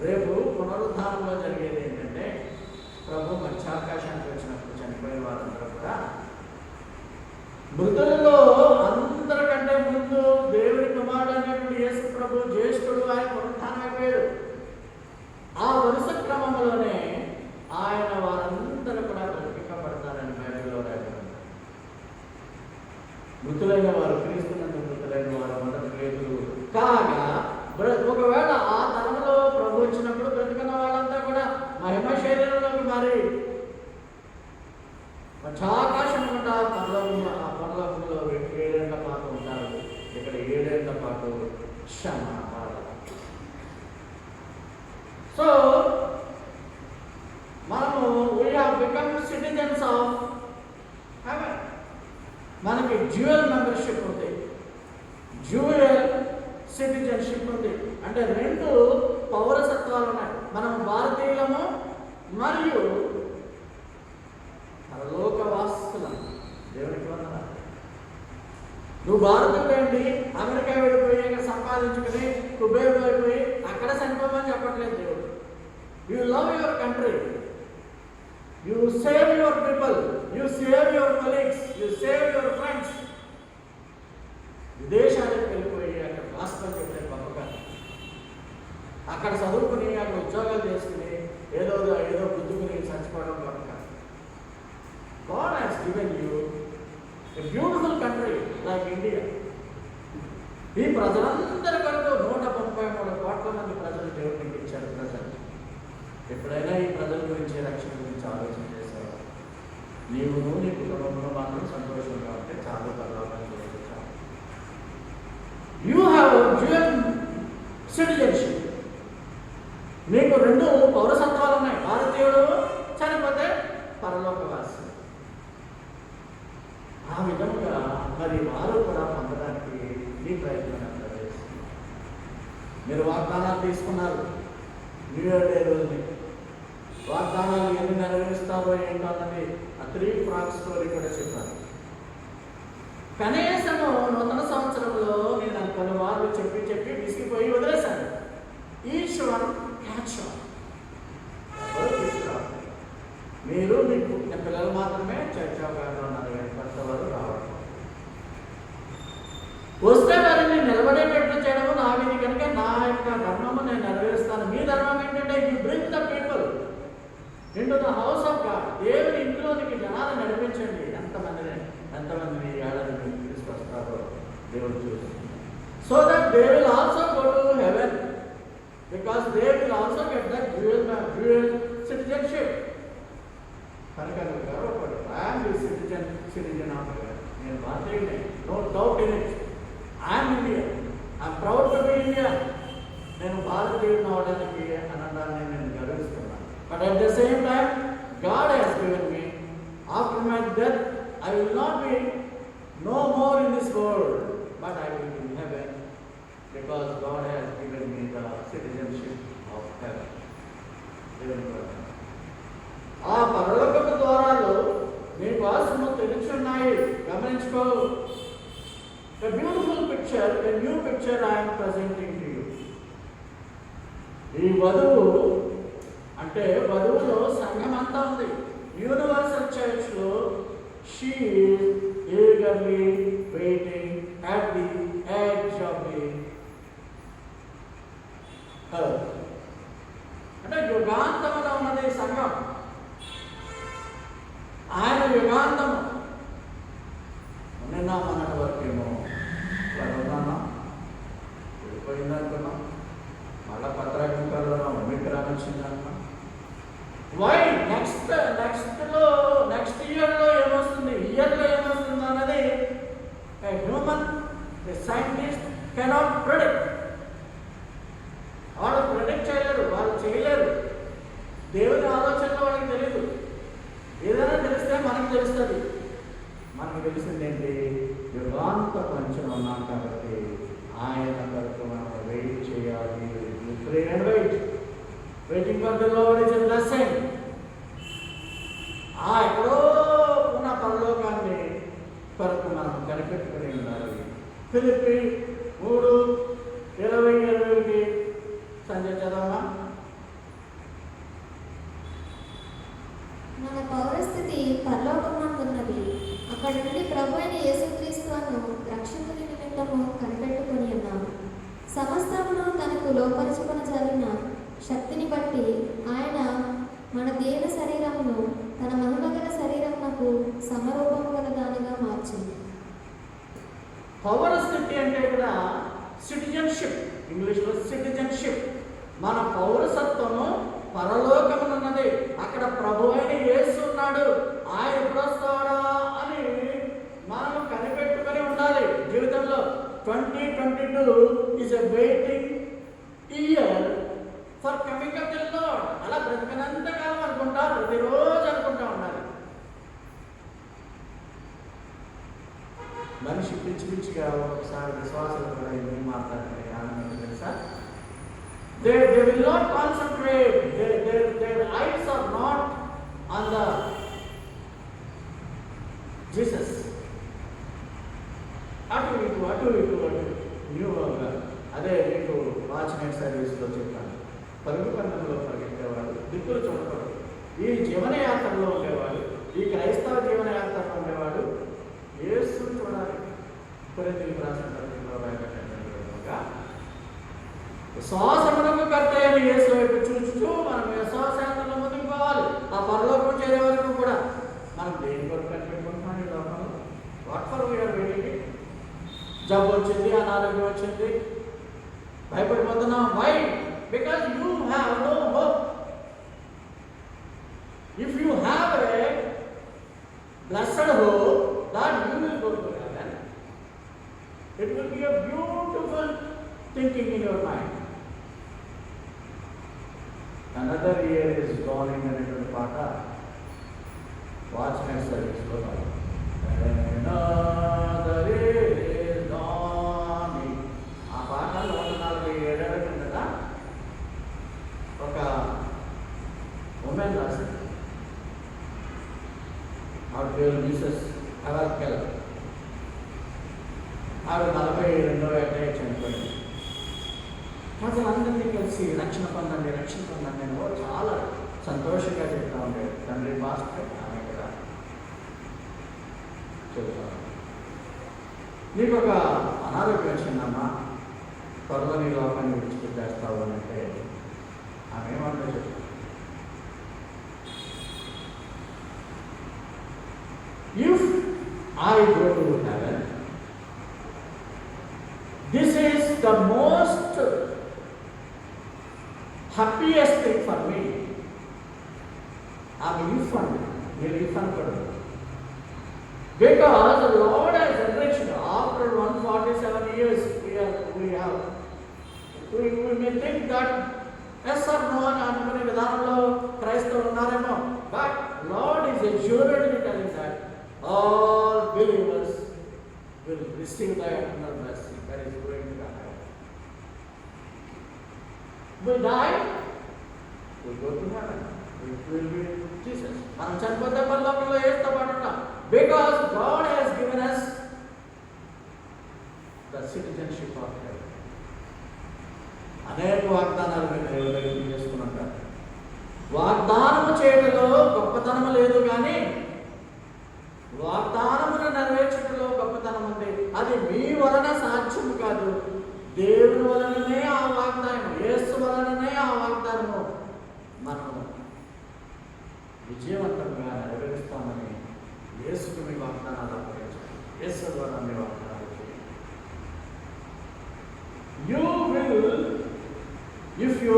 రేపు పునరుద్ధానంలో జరిగేది ఏంటంటే ప్రభు మధ్యాకాశానికి వచ్చినప్పుడు చనిపోయిన వారందరూ కూడా మృతులలో అందరికంటే ముందు దేవుని కుమారుడు అనేటువంటి యేసు ప్రభు జ్యేష్ఠుడు, ఆయన పునరుద్ధానం అయిపోయాడు. ఆ వరుస క్రమంలోనే ఆయన వారందరూ కూడా బ్రతికింపబడతారని బైబిల్లో రాయబడింది. మృతులైన వారు క్రీస్తునందు మృతులైన వారు మొదటి పేతులు కాగా, ఒకవేళ ఆ తరంలో ప్రభు వచ్చినప్పుడు బ్రతికిన వాళ్ళంతా కూడా మహిమ శరీరంలోకి మారి మధ్యాకాశం గుండా పరలోకంలో 7 ఏళ్ల పాటు ఉంటారు. ఇక్కడ 7 ఏళ్ల పాటు క్షమ. సో మనము we have become citizens of heaven. మనకి డ్యూయల్ మెంబర్షిప్ ఉంది, డ్యూయల్ సిటిజన్షిప్ ఉంది. అంటే 2 పౌరసత్వాలు ఉన్నాయి. మనం భారతీయులము మరియు పరలోకవాసులం. దేవునికి వందనాలు. నువ్వు భారతీయుడేంటి అమెరికా వెళ్ళిపోయి సంపాదించుకుని కుబేరుడు అయిపోయి అక్కడ చనిపోమని చెప్పట్లేదు దేవుడు. You love your country, you save your people, you save your colleagues, you save your friends. విదేశాలకు వెళ్ళిపోయి అక్కడ రాష్ట్రం చెప్పే గొప్పగా అక్కడ చదువుకుని అక్కడ ఉద్యోగాలు చేసుకుని ఏదో గుద్దుకుని చచ్చిపోవడం గొప్ప. God has given you a beautiful country like India. ఈ ప్రజలందరి కొరకు 133 కోట్ల మంది ప్రజలు దేవుడికి ఇచ్చారు. ప్రజలు ఎప్పుడైనా ఈ ప్రజల గురించి, రక్షణ గురించి ఆలోచన చేశావా? నీవు నీ కుటుంబంలో మాత్రం సంతోషంగా ఉంటే చాలు, పరలోకం చేయవచ్చు. చాలు. You have dual citizenship. నీకు 2 పౌరసత్వాలు ఉన్నాయి. భారతీయుడు, చనిపోతే పరలోకవాసి. ఆ విధముగా మరి వారు కూడా పొందడానికి ఈ ప్రయత్నం చేస్తున్నారు. మీరు వాగ్దానాలు తీసుకున్నారు. న్యూ ఇయర్ డే రోజుని వాగ్దానాలు ఎన్ని నెరవేరుస్తారో ఏంటో అన్నది ఆ 3 ఫ్రాగ్ స్టోరీ కూడా చెప్పారు. కనీసము నూతన సంవత్సరంలో నేను పలువార్లు చెప్పి విసిగిపోయి వదిలేశాను. ఈశ్వర్ క్యాచ్ మీరు మీకు పిల్లలు మాత్రమే చర్చగా ఉన్నారు, కానీ కొత్తవారు రావడం. వస్తే వారిని నిలబడేటట్లు చేయడము నా విధి కనుక నా యొక్క ధర్మము నేను నెరవేరుస్తాను. మీ ధర్మం ఏంటంటే you bring the people into the house of God. దేవుని ఇంట్లోనికి జనాలు నడిపించండి. ఎంతమందిని ఏడాది తీసుకొస్తారో దేవుడు చూస్తుంది. So that they will also go to heaven, because they will also get that dual citizenship. కనుక గర్వపడు. I'm the citizen of heaven. నేను భారతీయుడిని, no doubt in it. I'm Indian, I'm proud to be Indian. నేను భారతీయుడిని అవడానికి అనడాన్ని నేను గర్విస్తున్నాను. But at the same time God has given me, after my death I will not be no more in this world, but I will be in heaven, because God has given me the citizenship of heaven. ఆ పరలోకపు ద్వారాలు నీ కోసము తెరుచున్నాయి. గమనించుకో. A beautiful picture, a new picture I am presenting to you. ఈ వధువు అంటే వధువులో సంఘం అంతా ఉంది. యూనివర్సల్ చర్చ్ లో she is eagerly waiting at the edge of the earth. అంటే యుగాంతములో ఉన్నది సంఘం. ఆయన యుగాంతము. నిన్న మొన్నటి వరకేమో అనుకున్నాం, వెళ్ళిపోయిందనుకున్నాం, మళ్ళా పత్రాకంలో ఒమిక్రాన్ వచ్చిందనుకున్నాం. వై నెక్స్ట్ ఇయర్లో ఏమొస్తుంది, ఇయర్లో ఏమొస్తుంది అన్నది హ్యూమన్ సైంటిస్ట్ కెనాట్ ప్రెడిక్ట్. వాళ్ళు ప్రెడిక్ట్ చేయలేరు, వాళ్ళు చేయలేరు. దేవుని ఆలోచనలో వాళ్ళకి తెలియదు. ఏదైనా తెలిస్తే మనకు తెలుస్తుంది. మనకు తెలిసింది ఏంటి? యుగాంత పంచం ఉన్నాం కాబట్టి ఆయన కొరకు మనం వెయిట్ చేయాలి. Pray and waiting for the lord is a blessing. ఎక్కడో ఉన్న పరలోకాన్ని కొరకు మనం కనిపెట్టుకుని ఉండాలి. ఫిలిప్పీ 3:20-21 సంజయ్ చదవమా. మన పౌరస్థితి పరలోకమందున్నది. అక్కడ నుండి ప్రభు అయిన యేసుక్రీస్తును రక్షకుని నిమిత్తము కనిపెట్టుకుని ఉన్నాము. సమస్తమును తనకు లోపరుచుకొని జరిగిన శక్తిని బట్టి ఆయన మన దేహ శరీరమును తన మహిమగల శరీరమునకు సమరూపము గల దానిగా మార్చింది. పౌరస్థితి అంటే ఇక్కడ సిటిజన్షిప్, ఇంగ్లీష్లో సిటిజన్షిప్. మన పౌరసత్వము పరలోకమునున్నది. అక్కడ ప్రభు అయిన యేసు ఉన్నాడు. ఆయన ఎప్పుడు వస్తాడా అని మనం కనిపెట్టుకొని ఉండాలి. జీవితంలో 2022 is a waiting year for coming of the lord. అలా బ్రతికినంతకాలం అనుకుంటా, ప్రతిరోజు అనుకుంటా ఉండాలి. మనిషి పిచ్చిగా ఒకసారి విశ్వాసాలు కూడా ఏమి మాట్లాడుతున్నాయి తెలుసా? They will not concentrate. Their eyes are not on the Jesus. అటు ఇటు న్యూ అదే మీకు వాచ్మెన్ సర్వీస్లో చెప్పాను. పరుగు పందంలో పరిగెత్తేవాడు, దిక్కులు చూడకూడదు. ఈ జీవనయాత్రలో ఉండేవాడు, ఈ క్రైస్తవ జీవనయాత్రలో ఉండేవాడు యేసు చూడాలి. కొరింథీయులకు రాసిన పత్రికలో రాయబడినట్లుగా విశ్వాసమునకు కర్త అయిన యేసు వైపు చూస్తూ మనం విశ్వాసయాత్రలో ముందుకు పోవాలి. ఆ పరలోకం చేరే వరకు కూడా మనం దేని కొరకు కనిపెట్టుకుంటున్నాం ఈ లోకంలో? What for we are waiting? జబ్బు వచ్చింది, అనారోగ్యం వచ్చింది, భయపడిపోతున్నాం. Why? Because you have no hope. blessed hope that you will go to heaven. It will be a beautiful thinking in your mind. Another year is dawning అనేటువంటి పాట watchman సర్వీస్లో పాడు. Another year is dawning. ఆ పాట 147 కిందట ఒక women రాసింది. ఆవిడ పేరు మిసెస్ అవర్కెల్. ఆవిడ 42వ ఏటనే చనిపోయింది. ప్రజలందరినీ కలిసి రక్షణ పొందండి అని చాలా సంతోషంగా చెప్తా ఉండేది. తండ్రి పాస్టర్ ఆమె కూడా చెప్తాను, నీకు ఒక అనారోగ్యం వచ్చిందమ్మా, త్వరలో నీ లోకాన్ని విడిచిపెట్టేస్తావు అని అంటే ఆమె ఏమంటే చెప్తాను, if I go to heaven, this is the most happiest thing for me. I am refund because the Lord has enriched after 147 years. We may think that yes or no అని అనుకునే విధానంలో క్రైస్తవులు ఉన్నారేమో, but Lord is assuredly telling that all believers will receive the eternal mercy that is going to happen. We die, we go to heaven. We will be Jesus. మనం చనిపోతే పరలోకంలో యేసుతో పాటు ఉంటాం. Because God has given us the citizenship of heaven. అనేక వాగ్దానాలు మీరు చేసుకున్నాం. వాగ్దానము చేయడంలో గొప్పతనము లేదు, కానీ వాగ్దానమును నెరవేర్చడంలో గొప్పతనం ఉంది. అది మీ వలన సాధ్యము కాదు, దేవుని వలననే ఆ వాగ్దానం, యేసు వలననే ఆ వాగ్దానము మనము విజయవంతంగా నెరవేరుస్తామని యేసుకు మీ వాగ్దానాలు అప్పగించాలి. యేసు ద్వారా మీ వాగ్దానాలు చేయండి. You will, if you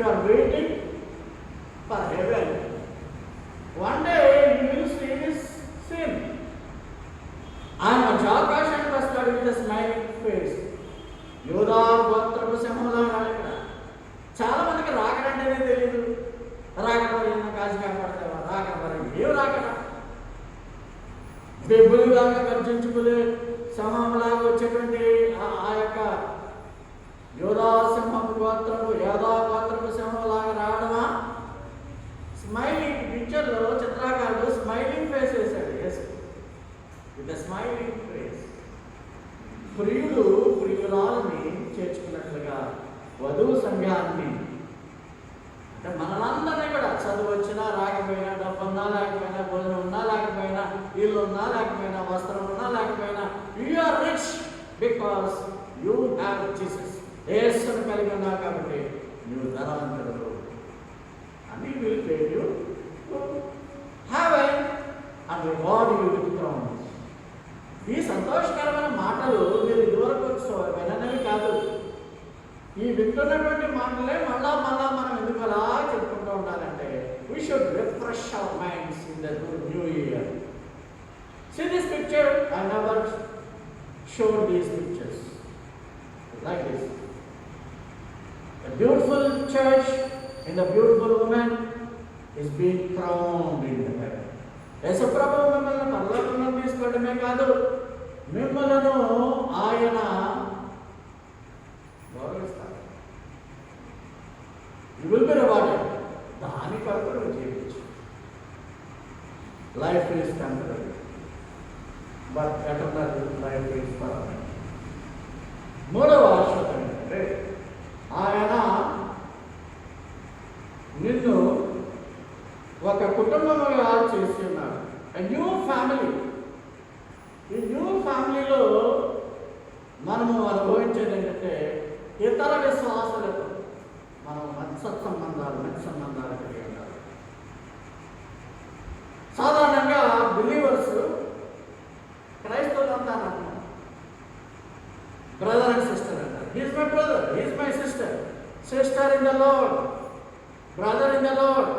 are waiting for heaven, one day you will see this sin. ఆయన ఆకాశానికి వస్తాడు with a smiling face. యోధా గోత్రపు సింహంలో ఉన్నాడు. ఇక్కడ చాలా మందికి రాకడంటేనే తెలియదు. రాకడం కాజు కాపాడతావా, రాకడం ఏం రాకడం, బెబ్బులులాగా గర్జించుకునే సింహంలాగా వచ్చేటువంటి ఆ యొక్క యోధా సింహపు గోత్రపు సింహంలాగా రావడమా? స్మైలింగ్ పిక్చర్లో చిత్రకారుడు స్మైలింగ్ ఫేస్ వేశాడు. Yes, with smiling face. ప్రియుడు ప్రియురాలని చేర్చుకున్నట్లుగా వధువు సంఘాన్ని, అంటే మనలందరినీ కూడా చదువు వచ్చినా రాకపోయినా, డబ్బు ఉన్నా లేకపోయినా, భోజనం ఉన్నా లేకపోయినా, ఇల్లు ఉన్నా లేకపోయినా, వస్త్రం ఉన్నా లేకపోయినా, you are rich because you have Jesus. యేసుని కలిగి ఉన్నావు కాబట్టి నువ్వు ధనవంతుడు. అని will take you to heaven and reward you with crowns. ఈ సంతోషకరమైన మాటలు మీరు ఇదివరకు విననివి కాదు. ఈ వింటున్నటువంటి మాటలే మళ్ళా మనం ఎందుకు అలా చెప్పుకుంటూ ఉండాలంటే, we should refresh our minds in the new year. See this picture, I never showed these pictures like this. A beautiful church and a beautiful woman is being crowned in the heaven. యేసుప్రభు మిమ్మల్ని పరలోకంలో తీసుకోవడమే కాదు, మిమ్మలను ఆయన గౌరవిస్తారు. You will be rewarded. దాని కొరకు నువ్వు జీవించు. Life is temporary, but eternal life is permanent. మూడవ ఆశ్వాసం ఏంటంటే, ఆయన నిన్ను ఒక కుటుంబంగా చేసి ఉన్నాడు. New family. ఈ న్యూ ఫ్యామిలీలో మనము అనుభవించేది ఏంటంటే, ఇతర విశ్వాసాలతో మనం మంచి సంబంధాలు కలిగి ఉండాలి. సాధారణంగా బిలీవర్స్ క్రైస్తవులు అంటారు, బ్రదర్ అండ్ సిస్టర్ అంటారు. He's my brother, he's my sister, sister in the lord, brother in the lord.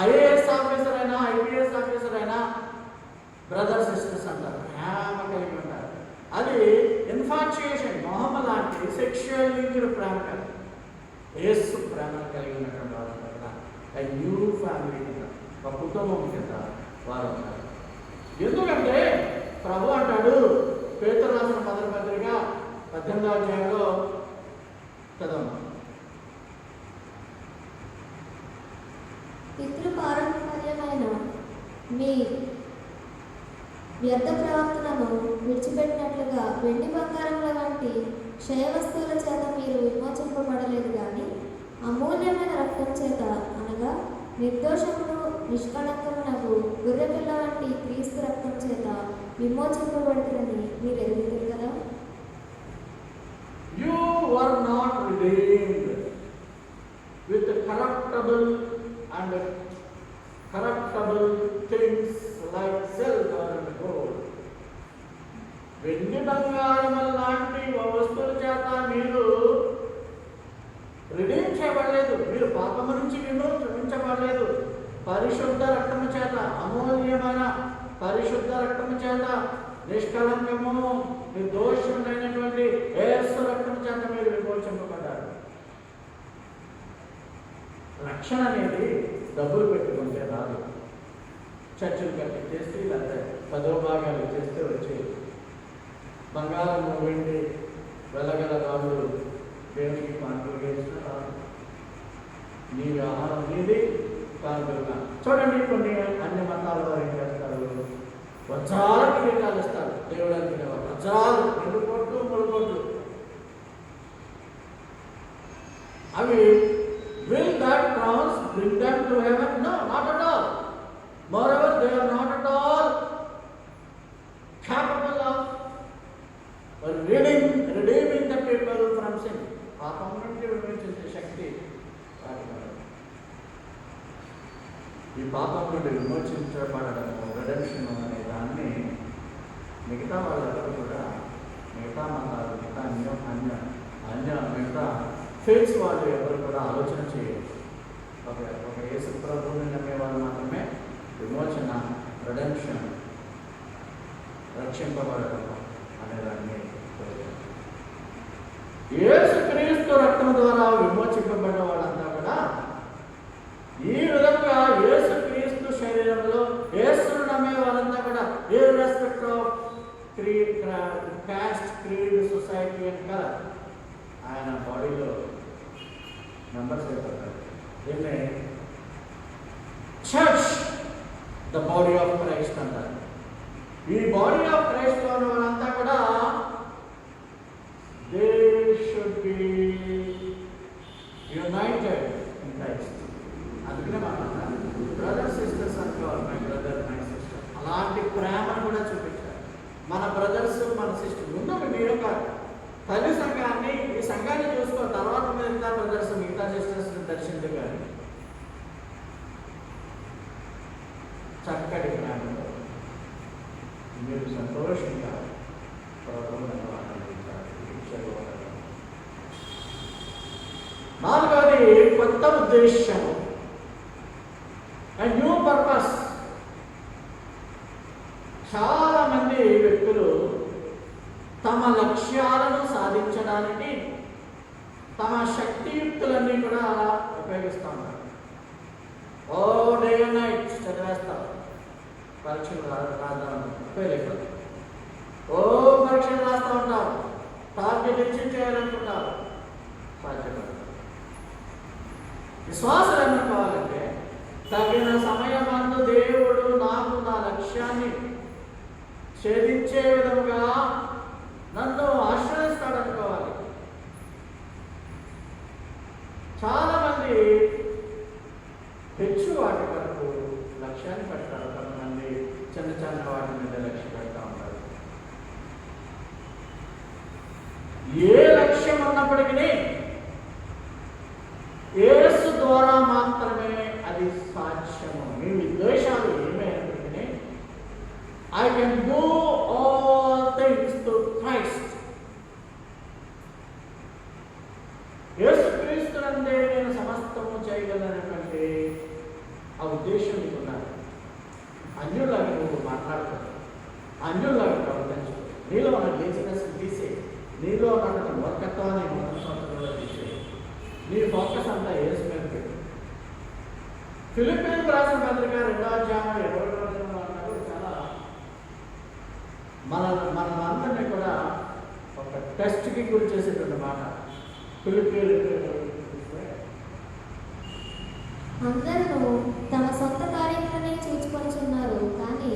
IAS officer అయినా ఐపీఎస్ ఆఫీసర్ అయినా బ్రదర్ సిస్టర్స్ అంటారు, ప్రేమ కలిగి ఉంటారు. అది ఇన్ఫాక్చుయేషన్, మొహమ్మ లాంటి సెక్షువల్ లింక్డ్ ప్రేమ కాదు. యేసు ప్రేమను కలిగి ఉన్నటువంటి వారు కదా, న్యూ ఫ్యామిలీ కింద, ఒక కుటుంబం కింద వారు ఉంటారు. ఎందుకంటే ప్రభు అంటాడు, పేతురు రాసిన మొదటి పత్రిక 18వ అధ్యాయంలో చదవము. పితృపారంపర్యమైన మీ వ్యర్థ ప్రవర్తనను విడిచిపెట్టినట్లుగా వెండి బంగారముల వంటి క్షయ వస్తువుల చేత మీరు విమోచింపబడలేదు కానీ అమూల్యమైన రక్తం చేత, అనగా నిర్దోషమును నిష్కళంకమునకు గొర్రెపిల్ల వంటి క్రీస్తు రక్తం చేత విమోచింపబడుతుందని మీరు ఎరుగుతారు కదా. You were not redeemed with corruptible and corruptible things like silver and gold. వెండి బంగారముల లాంటి వస్తువుల చేత మీరు రిడీమ్ చేయబడలేదు, మీరు పాపము నుంచి విమోచించబడలేదు. పరిశుద్ధ రక్తము చేత, అమూల్యమైన పరిశుద్ధ రక్తము చేత, నిష్కళంకము నిర్దోషమైనటువంటి యేసు రక్తము చేత మీరు విమోచింపబడ్డారు. రక్షణ అనేది డబ్బులు పెట్టుకుంటే రాదు. చర్చలు కట్టి చేస్తే, లేకపోతే 10వ భాగాలు చేస్తే వచ్చి బంగారం వెండి వెళ్ళగల రాదు, దేవునికి కానుకలు చేసిన రాదు. నీ వ్యవహారం నీది, కానుకలుగా. చూడండి, కొన్ని అన్ని మతాల వారు ఏం చేస్తారు, వజ్రాల కిరీటాలు ఇస్తారు దేవుడు అనుకునేవారు. వజ్రాలు 2 కోట్లు 3 కోట్లు. అవి will that crowns bring them to heaven? No, not at all. Moreover, they are not at all capable of redeeming the people from sin. పాపం నుండి విమోచించే శక్తి వాటికి. ఈ పాపం నుండి విమోచించబడము, రిడెంప్షన్ అనే దాన్ని మిగతా వాళ్ళెవరు కూడా, మిగతా మతాలు, మిగతా ఫేట్స్ వాళ్ళు ఎవరు కూడా ఆలోచన చేయరు. ఒక యేసు ప్రభువుని నమ్మే వాళ్ళు మాత్రమే విమోచన, రిడెంప్షన్, రక్షింపబడడం అనేదాన్ని. యేసుక్రీస్తు రక్తము ద్వారా విమోచింపబడిన వాళ్ళంతా కూడా ఈ విధంగా యేసుక్రీస్తు శరీరంలో యేసును నమ్మే వాళ్ళంతా కూడా irrespective of creed, caste, creed, society and colour ఆయన బాడీలో మెంబర్స్ అయిపోతారు. దీన్ని church, the body of Christ అంటారు. ఈ బాడీ ఆఫ్ క్రైస్ట్ లో ఉన్న వాళ్ళంతా కూడా they should be united in Christ. అందుకనే మనం బ్రదర్ సిస్టర్స్ అనుకోవాలి. మై బ్రదర్, మై సిస్టర్, అలాంటి ప్రేమను కూడా చూపించాలి. మన బ్రదర్స్, మన సిస్టర్ ముందు మీ యొక్క తల్లి సంఘాన్ని, ఈ సంఘాన్ని చూసుకో, తర్వాత మిగతా బ్రదర్స్, మిగతా సిస్టర్స్ దర్శించు. కానీ చక్కటి ప్రేమతో మీరు సంతోషంగా ప్రభువును ఆనందించాలి. 4వది కొత్త ఉద్దేశం, న్యూ పర్పస్. చాలా మంది వ్యక్తులు తమ లక్ష్యాలను సాధించడానికి తమ శక్తియుక్తులన్నీ కూడా ఉపయోగిస్తూ ఉంటారు. ఓ డే అండ్ నైట్ చదివేస్తారు, పరీక్షలు రాద్దాం ఫెయిల్ అయిపోతారు. ఓ పరీక్షలు రాస్తూ ఉంటారు, టార్గెట్ అచీవ్ చేయాలనుకుంటారు, సాధ్యపడతారు. విశ్వాసం ఎన్నుకోవాలంటే తగిన సమయమందు దేవుడు నాకు నా లక్ష్యాన్ని ఛేదించే విధముగా నన్ను ఆశ్రయిస్తాడనుకోవాలి. చాలా మంది హెచ్చు వాటి వరకు లక్ష్యాన్ని పెడతారు, కొంతమంది చిన్న చిన్న వాటి మీద లక్ష్యం పెడతా ఉంటారు. ఏ లక్ష్యం ఉన్నప్పటికీ యేసు ద్వారా మాత్రమే అది సాధ్యము. మీ ఉద్దేశాలు ఏమైనప్పటికీ I can do all things to Christ. యేసుక్రీస్తునందే నేను సమస్తము చేయగలనటువంటి ఆ ఉద్దేశం నీకు ఉండాలి. అన్యుల్లాగా నువ్వు మాట్లాడతావు, అన్యుల్లాగా ప్రవర్తించు. నీలో ఉన్న లేజినెస్ తీసే, నీలో ఉన్న మూర్ఖత్వాన్ని మొదటి సంవత్సరంలో తీసే. నీ ఫోకస్ అంతా యేసు మీద పెట్టు. ఫిలిప్పీలకు రాసిన పత్రిక 2వ అధ్యాయం 20వ వచనంలో అన్నప్పుడు చాలా మనందరినీ కూడా ఒక టెస్ట్కి గురి చేసేటువంటి మాట. ఫిలిప్పీలకు అందరూ తమ సొంత కార్యములనే చూచుకొనుచున్నారు, కానీ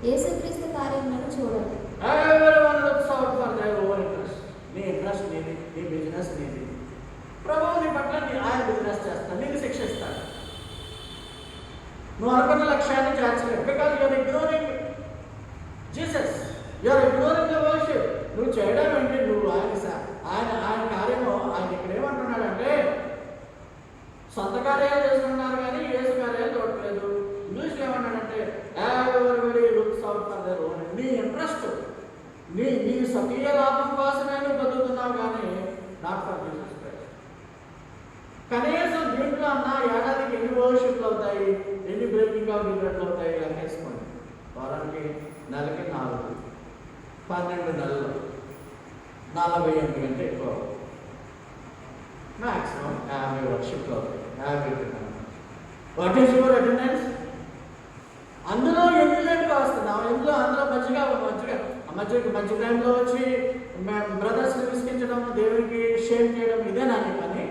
యేసుక్రీస్తు కార్యములను చూడరు. Everyone looks out for their own interest. నీ ఇంట్రెస్ట్ నీది, నీ బిజినెస్ నీది. ప్రభువు నీ పట్ల ఆయన బిజినెస్ చేస్తాడు, నీకు శిక్షిస్తాడు. నువ్వు అనుకున్న లక్ష్యాన్ని చేర్చలేవు. Because you're ignoring Jesus, you're ignoring the worship. నువ్వు చేయడం ఏంటి? నువ్వు ఆయన కార్యము ఆయన ఇక్కడ ఏమంటున్నాడంటే సొంత కార్యాలు చేసుకుంటున్నారు కానీ యేసు కార్యాలు చూడట్లేదు. ఇంగ్లీష్లో ఏమన్నాడంటే everybody looks out for their own. నీ ఇంట్రెస్ట్, నీ స్వకీయ లాభం కోసమే నువ్వు బతుకుతున్నావు కానీ నాట్ ఫర్ జీసస్ క్రైస్ట్. కనీసం దీంట్లో అన్న ఏడాదికి ఎన్ని వర్షిప్లు అవుతాయి, ఎన్ని బ్రేకింగ్ ఆఫ్ ఈవెంట్లు అవుతాయి లెక్కేసుకోండి. వారానికి నెలకి 4, 12 నెలలు 48 కంటే ఎక్కువ. మ్యాక్సిమం 50 వర్షిప్లు అవుతాయి. 50 వాట్ ఈస్ యువర్ అటెండెన్స్? అందులో ఎన్ని లేట్గా వస్తున్నాం, అందులో మధ్య టైంలో వచ్చి బ్రదర్స్ని విసిగించడం, దేవునికి షేమ్ చేయడం, ఇదేనా నీ పని?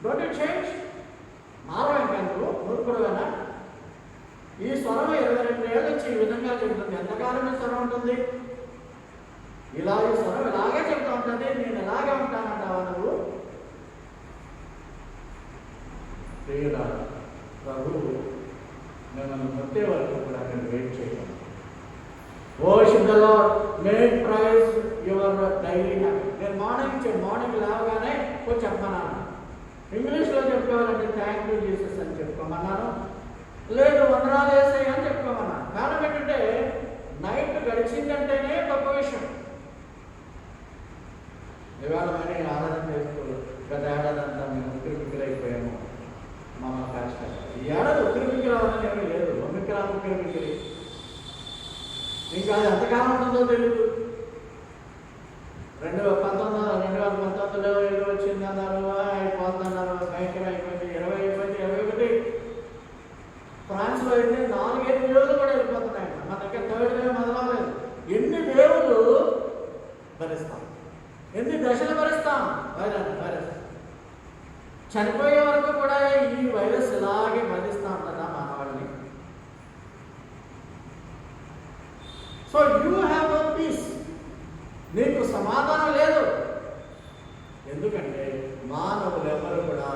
Don't it change? మారవేంట నువ్వు మూర్ఖుడువేనా? ఈ స్వరం 22 ఏళ్ళ నుంచి ఈ విధంగా చెబుతుంది. ఎంతకాలం ఈ స్వరం ఉంటుంది? ఈ స్వరం ఇలాగే చెప్తూ ఉంటుంది. నేను ఎలాగే ఉంటానంటావా నువ్వు? ప్రియుడా, ప్రభు మిమ్మల్ని కొట్టే వరకు కూడా నేను వెయిట్ చేయను. Worship the Lord, make praise your daily habit. నేను మార్నింగ్ లేవగానే కొంచెం చెప్పమన్నాను. ఇంగ్లీష్లో చెప్పుకోవాలంటే థ్యాంక్ యూ జీసస్ అని చెప్పుకోమన్నాను. లేదు వందనాలు యేసయ్య అని చెప్పుకోమన్నాను. కారణం ఏంటంటే నైట్ గడిచిందంటేనే గొప్ప విషయం. ఇవాళ మరి ఆరాధన చేసుకోవాలి. గత ఏడాదంతా మేము ఉక్కిరిబిక్కిరైపోయాము. మమ్మల్ని కష్టం. ఈ ఏడాది ఉక్కిరిబిక్కిరి అవ్వాలని ఏమీ లేదు. ఉక్కిరిబిక్కిరి ఇంకా అది ఎంతకాలం ఉంటుందో తెలియదు. 2019లో ఏదో వచ్చింది అన్నారు, అయిపోతున్నారు, భయంకరం అయిపోయింది. 20 అయిపోయింది, 21. ఫ్రాన్స్లో అయితే 4-5 వేవులు కూడా వెళ్ళిపోతున్నాయి. మన దగ్గర 3rd వేవ్ మొదలవలేదు. ఎన్ని వేవులు భరిస్తాం, ఎన్ని దశలు భరిస్తాం? వైరస్ చనిపోయే వరకు కూడా ఈ వైరస్ ఇలాగే భరిస్తూ ఉంటుందా మానవాళ్ళని? So you have no peace. నీకు సమాధానం లేదు. ఎందుకంటే మానవులు ఎవరు కూడా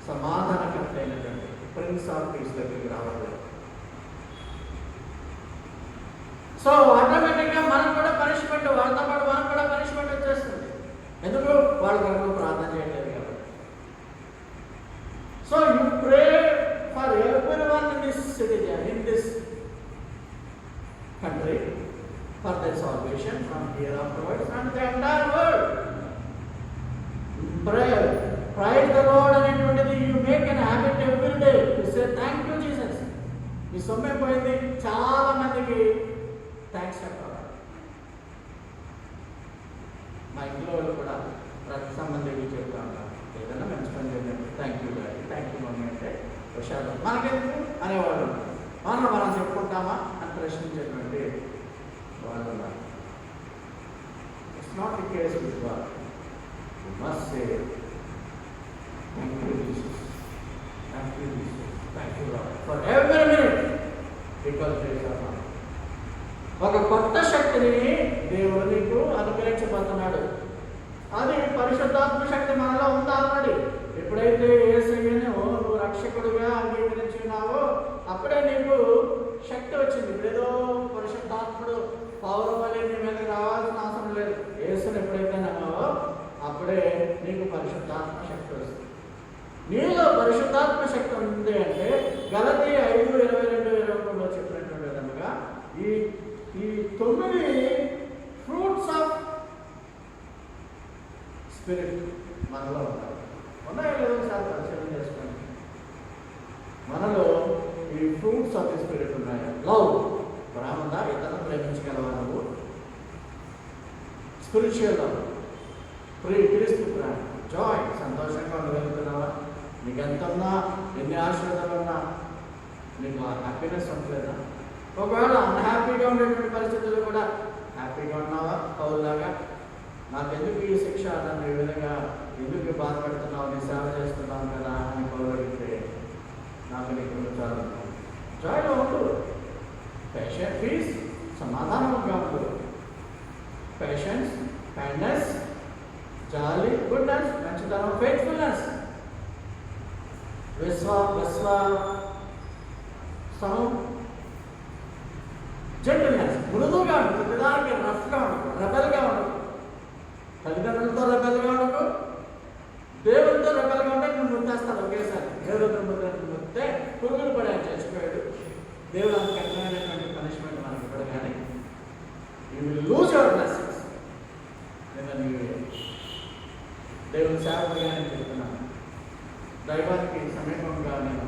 సమాధానకర్త అయినటువంటి ప్రిన్స్ ఆఫ్ పీస్ దగ్గరికి రావట్లేదు. సో ఆటోమేటిక్గా మనం కూడా పనిష్మెంట్, వాళ్ళతో పాటు మనకు కూడా పనిష్మెంట్ వచ్చేస్తుంది. ఎందుకు? వాళ్ళ కొరకు ప్రార్థన చేయలేదు కాబట్టి. So you pray for everyone in this citizen, in this country, for their salvation from here afterwards and the entire world. Praise the Lord అనేటువంటిది you make an habit every day to say thank you Jesus. మీ సొమ్మే పోయింది. చాలా మందికి thanks చెప్పాలి. మా ఇంట్లో వాళ్ళు కూడా ప్రతి సంబంధికి చెప్తా ఉంటారు. ఏదైనా మంచి పని చేయండి, thank you daddy, thank you mummy అంటే ప్రసాదం మనకెందుకు అనేవాళ్ళు. మనం చెప్పుకుంటామా అని ప్రశ్నించేటువంటి వాళ్ళు ఉన్నారు. It's not the case with God. You must say thank you Jesus, thank you Jesus, thank you Lord for every minute because there is a ఒక కొత్త శక్తిని దేవుడు నీకు అనుగ్రహించబోతున్నాడు. అది పరిశుద్ధాత్మ శక్తి మనలో ఉంది ఆల్రెడీ. ఎప్పుడైతే యేసయ్యను నువ్వు రక్షకుడిగా అంగీకరించినావో అప్పుడే నీకు శక్తి వచ్చింది. ఇప్పుడేదో పరిశుద్ధాత్ముడు పౌరం వల్ల నీ మీద రావాల్సిన అవసరం లేదు. యేసుని ఎప్పుడైతే నమ్మావో అప్పుడే నీకు పరిశుద్ధాత్మ శక్తి వస్తుంది. నీలో పరిశుద్ధాత్మ శక్తి ఉంది అంటే గలతీ 5:22-23 చెప్పినటువంటి విధంగా ఈ 9 ఫ్రూట్స్ ఆఫ్ స్పిరిట్ మనలో ఉంటాయి. ఉన్నాయో లేదో ఒకసారి పరిశీలన చేసుకోండి. మనలో ఈ ఫ్రూట్స్ ఆఫ్ ది స్పిరిట్ ఉన్నాయా? లవ్, ప్రేమ ఉందా? ఇతరులను ప్రేమించగలవా నువ్వు? స్పిరిచువల్ లవ్, క్రీస్తు ప్రేమ, జాయ్, సంతోషంగా ఉండగలుగుతున్నావా? నీకు ఎంత ఉన్నా, ఎన్ని ఆశీర్వాదాలు ఉన్నా నీకు హ్యాపీనెస్ ఉండలేదా? ఒకవేళ అన్హ్యాపీగా ఉండేటువంటి పరిస్థితుల్లో కూడా హ్యాపీగా ఉన్నావా? పౌరులాగా నాకెందుకు ఈ శిక్ష, నన్ను ఈ విధంగా ఎందుకు బాధపడుతున్నావు, నీ సేవ చేస్తున్నావు కదా అని పౌరులు అడిగితే నాకు నీకు చాలా జాయ్లో ఉండు. పేషెంట్ పీస్, సమాధానంగా ఉండు. పేషెన్స్, కైండ్నెస్, జాలి, గుడ్నెస్, మంచితనం, ఫెయిత్ఫుల్నెస్, విశ్వాసం, జెంటిల్నెస్, మృదువుగా ఉండదు, ప్రతిదానికి రఫ్గా ఉండదు, రెబెల్గా ఉండదు. తల్లిదండ్రులతో రెబెల్గా ఉండదు, దేవుడితో రెబెల్గా ఉంటే నువ్వు ముట్టేస్తాను ఒకేసారి. దేవుడితో ముట్టే పురుగులు పడే చచ్చిపోయాడు. దేవుడు అంత కఠినమైనటువంటి పనిష్మెంట్ మనకి ఇవ్వడు, కానీ you will lose your blessings. నేను దేవుని సేవకుడిగా నేను చెప్తున్నాను, దైవానికి సమీపంగా నేను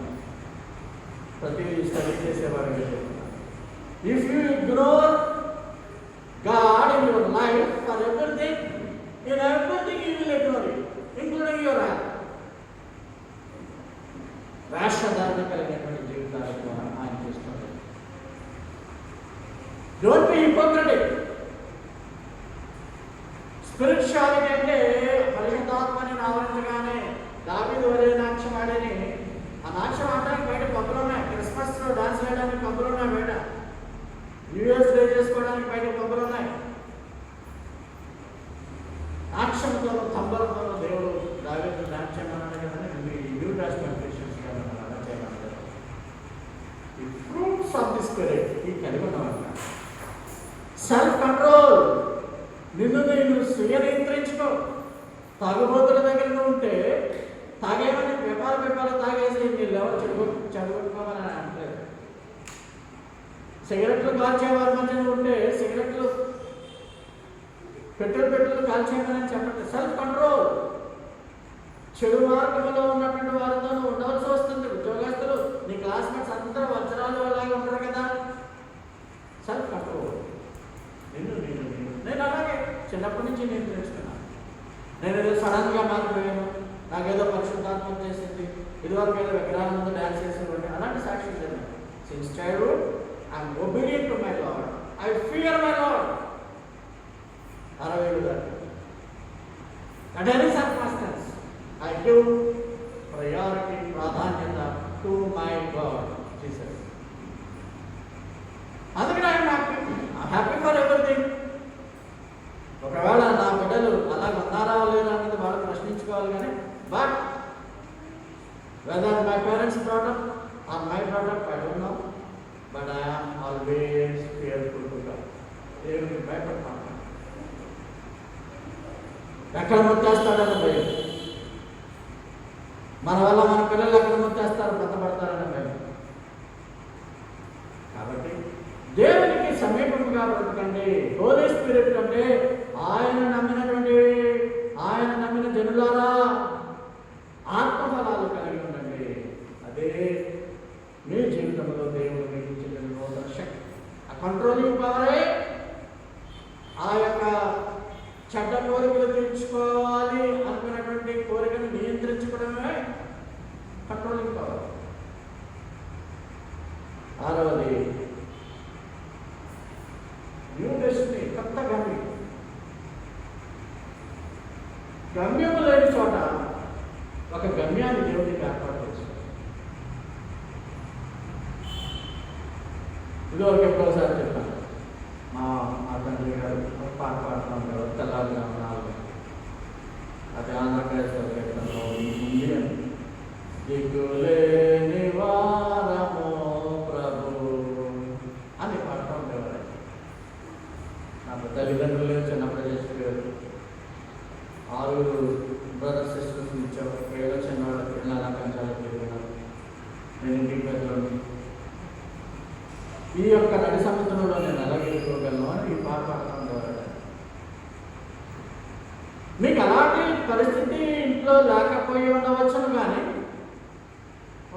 ప్రతిదీ స్టడీ చేసేవాడిగా చెప్తున్నాను. If you ignore God in your life for everything, in everything you will ignore it, including your health. వేషధారణ కలిగినటువంటి జీవితాలకు ఆయన చేస్తుంది. Don't be hypocritic. స్పిరిచువాలిటీ అంటే పరిశుద్ధాత్మని ఆవరించగానే దావీదు వలె నాట్యం ఆడని, ఆ నాట్యం ఆడడానికి బయట పబ్బులు ఉన్నాయి. క్రిస్మస్లో డాన్స్ వేయడానికి పబ్బులు ఉన్నాయి, బయట న్యూఇయర్స్ డే చేసుకోవడానికి బయట పబ్బులు ఉన్నాయి. నాట్యంతో తంబలతో దేవుడు దావీదు డాన్స్ చేయమన్నాడు కదండి. న్యూ టెస్టమెంట్ క్రిస్టియన్స్ అలా చేయమన్నారు. ఈ ఫ్రూట్స్ ఆఫ్ ది స్పిరిట్ ఈ కలిగి ఉన్నవాడు సెల్ఫ్ కంట్రోల్, నిన్ను నేను స్వీయ నియంత్రించుకో. తాగుబోతుల దగ్గర ఉంటే తాగేమని పెపాలు తాగేసి మీరు ఎవరు చదువుకోమని అనట్లేదు. సిగరెట్లు కాల్చేవారి మధ్య ఉంటే సిగరెట్లు పెట్రోల్ కాల్చేయమని చెప్పట్లేదు. Self control. చెడు మార్గంలో ఉన్నటువంటి వారితో ఉండవలసి వస్తుంది. ఉద్యోగస్తులు, నీ క్లాస్మేట్స్ అందరూ వజ్రాలు అలాగే ఉంటారు కదా. Self control. నేను అలాగే చిన్నప్పటి నుంచి నేను తెలుసుకున్నాను. నేను ఏదో సడన్గా మారిపోయాను, నాకేదో పరిశుద్ధాత్మ చేసింది, ఇదివరకు ఏదో విగ్రహాల ముందు డ్యాన్స్ చేసేవాడిని, అలాంటి సాక్షి లేదు. Since childhood I'm obedient to my lord, I fear my lord. 60 ఏళ్ళు దాకా at any circumstances I give priority, ప్రాధాన్యత టు మై గాడ్ జీసస్. అందుకని ఐఎమ్ హ్యాపీ ఫర్ ఎవ్రీథింగ్. ఒకవేళ నా బిడ్డలు అలా ఉన్నారా లేదా అనేది వాళ్ళు ప్రశ్నించుకోవాలి, కానీ but whether my parents brought up or my brought up I don't know, but I am always fearful to God. దేవుడికి భయపడతాను. ఎక్కడ ముట్టేస్తాడని భయం, మన వల్ల మన పిల్లలు ఎక్కడ ముట్టేస్తారు, బ్రతపడతారని భయం. కాబట్టి దేవునికి సమీపంగా బ్రతకండి. హోలీ స్పిరిట్ అంటే ఆయన నమ్మిన జనులారా ఆత్మఫలాలు కలిగి ఉండండి. అదే మీ జీవితంలో దేవుడు మీకు ఇచ్చిన నూతన శక్తి. ఆ కంట్రోలింగ్ పవరే, ఆ యొక్క చెడ్డ కోరికలు తీర్చుకోవాలి అనుకున్నటువంటి కోరికను నియంత్రించుకోవడమే కంట్రోలింగ్ పవర్. 6వది న్యూ డెస్టినీ, కొత్త గమ్యం. గమ్యము లేని చోట ఒక గమ్యాన్ని దేవుడికి ఏర్పాటు చేశాడు. ఇదివరకు ఎప్పుడోసారి చెప్పాను, మా తండ్రి గారు పాట పాడుతున్నాం కదా, తెల్లారుజామున అది ఆంధ్రప్రదేశ్లో పెట్టడంలో ఉంది అని. దిగులేని వారమో ప్రభు అని పాడుతూ ఉండేవారు. నాకు తల్లిదండ్రులు చిన్నప్పుడు చేసేవారు. 6 బ్రదర్స్ సిస్టర్స్ ఇచ్చేవారు. ఏదో చిన్నవాళ్ళు పిల్లల కంచాలు తిరిగినారు. నేను ఇంటికి పెద్దవాడిని. ఈ యొక్క నడి సముద్రంలో నేను ఎలా ఎదుర్కోగలను అని ఈ పాట పాడుతూ ఉండేవారు. మీకు అలాంటి పరిస్థితి ఇంట్లో లేకపోయి ఉండవచ్చును కానీ,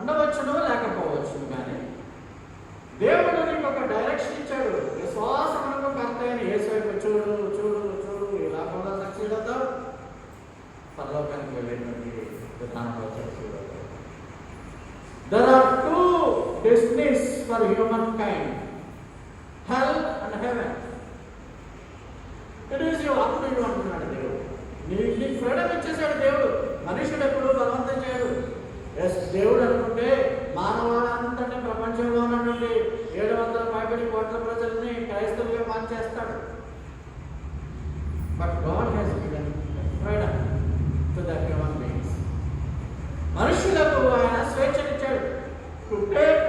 ఉండవచ్చును లేకపోవచ్చును కానీ, దేవుడు నీకు ఒక డైరెక్షన్ ఇచ్చాడు. విశ్వాసమునకు కర్త అయిన యేసువైపు చూడు చూడు చూడు, ఇలా కూడా సక్సెస్ అవుతావు, పరలోకానికి వెళ్ళేటువంటి విధానంలో సక్సెస్ అవుతావు. There are two destinies for humankind, hell and heaven. It is you, అప్పుడు you అంటున్నాడు దేవుడు. నీకు ఫ్రీడమ్ ఇచ్చేసాడు దేవుడు. మనుషుడు ఎప్పుడు బలవంతం చేయడు. ఎస్, దేవుడు అనుకుంటే మానవాళంతటి ప్రపంచంలో ఉన్నటువంటి 700 కోట్ల ప్రజల్ని క్రైస్తవులుగా మార్చేస్తాడు. But God he's given freedom to the human beings. మనుషులకు ఆయన స్వేచ్ఛనిచ్చాడు. To take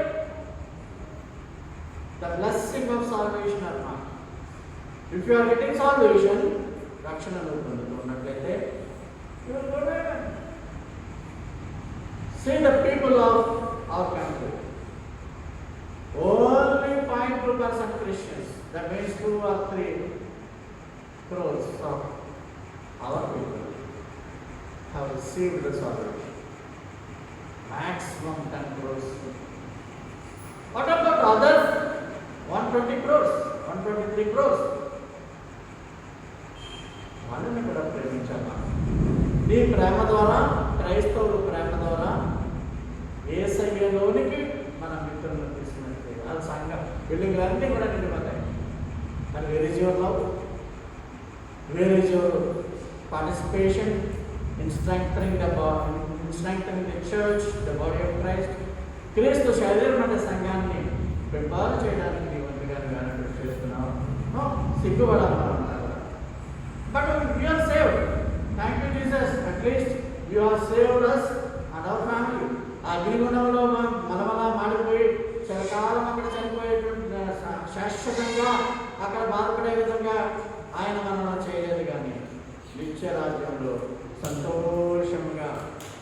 the blessing of salvation or not. If you are getting salvation, రక్షణను పొందుతున్నట్లయితే you will go to heaven. See the people of our country. Only 0.2% Christians. That means 2 or 3 crores of our people have received the salvation. Maximum 10 crores. What about other 120 crores, 123 crores? వాళ్ళని కూడా ప్రేమించాలి. నీ ప్రేమ ద్వారా, క్రైస్తవుల ప్రేమ ద్వారా యేసయ్యలోనికి మన మిత్రులను తీసుకున్నట్టు వాళ్ళ సంఘం బిల్డింగ్లన్నీ కూడా నిలబడతాయి. మరి where is your love? Where is your participation in strengthening the church, the body of Christ? క్రీస్తు శరీరం అనే సంఘాన్ని పెంపాలు చేయడానికి నీ వంతుగా నువ్వు చేస్తున్నావు. సిగ్గుపడాలి. But we are saved. Thank you, Jesus. At least you have saved us and our family. ఆ అగ్నిగుణంలో మనమలా మాడిపోయి చిరకాలం అక్కడ చనిపోయేటువంటి శాశ్వతంగా అక్కడ బాధపడే విధంగా ఆయన మనల్ని చేయలేదు. కానీ నిత్య రాజ్యంలో సంతోషంగా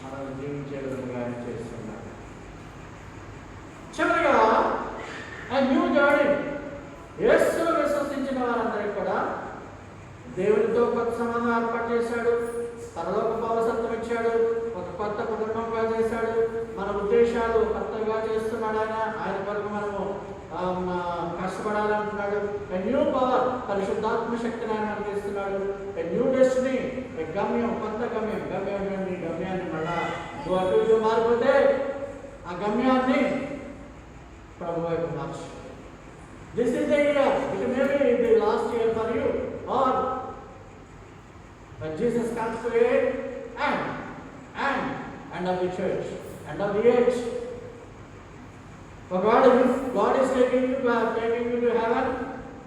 మనల్ని జీవించే విధంగా ఆయన చేస్తున్నాడు. చివరిగా ఆ న్యూ జర్నీ, యేసును విశ్వసించిన వారందరికీ కూడా దేవునితో కొత్త సంబంధం ఏర్పాటు చేశాడు. పరలోక పౌరసత్వం ఇచ్చాడు. ఒక కొత్త కుటుంబంగా చేశాడు. మన ఉద్దేశాలు కొత్తగా చేస్తున్నాడు. ఆయన కొరకు మనము కష్టపడాలంటున్నాడు. ఎ న్యూ పవర్, పరిశుద్ధాత్మ శక్తిని ఆయన మనకి ఇస్తున్నాడు. ఎ న్యూ డెస్టినీ, ఎ గమ్యం, కొత్త గమ్యం. గమ్యాన్ని మళ్ళా నువ్వు అటు ఇటు మారిపోతే ఆ గమ్యాన్ని ప్రభు వైపు మార్చు. This is the year. It may be the last year for you, or when Jesus comes to it, end of the church, end of the age. For God is taking you to heaven,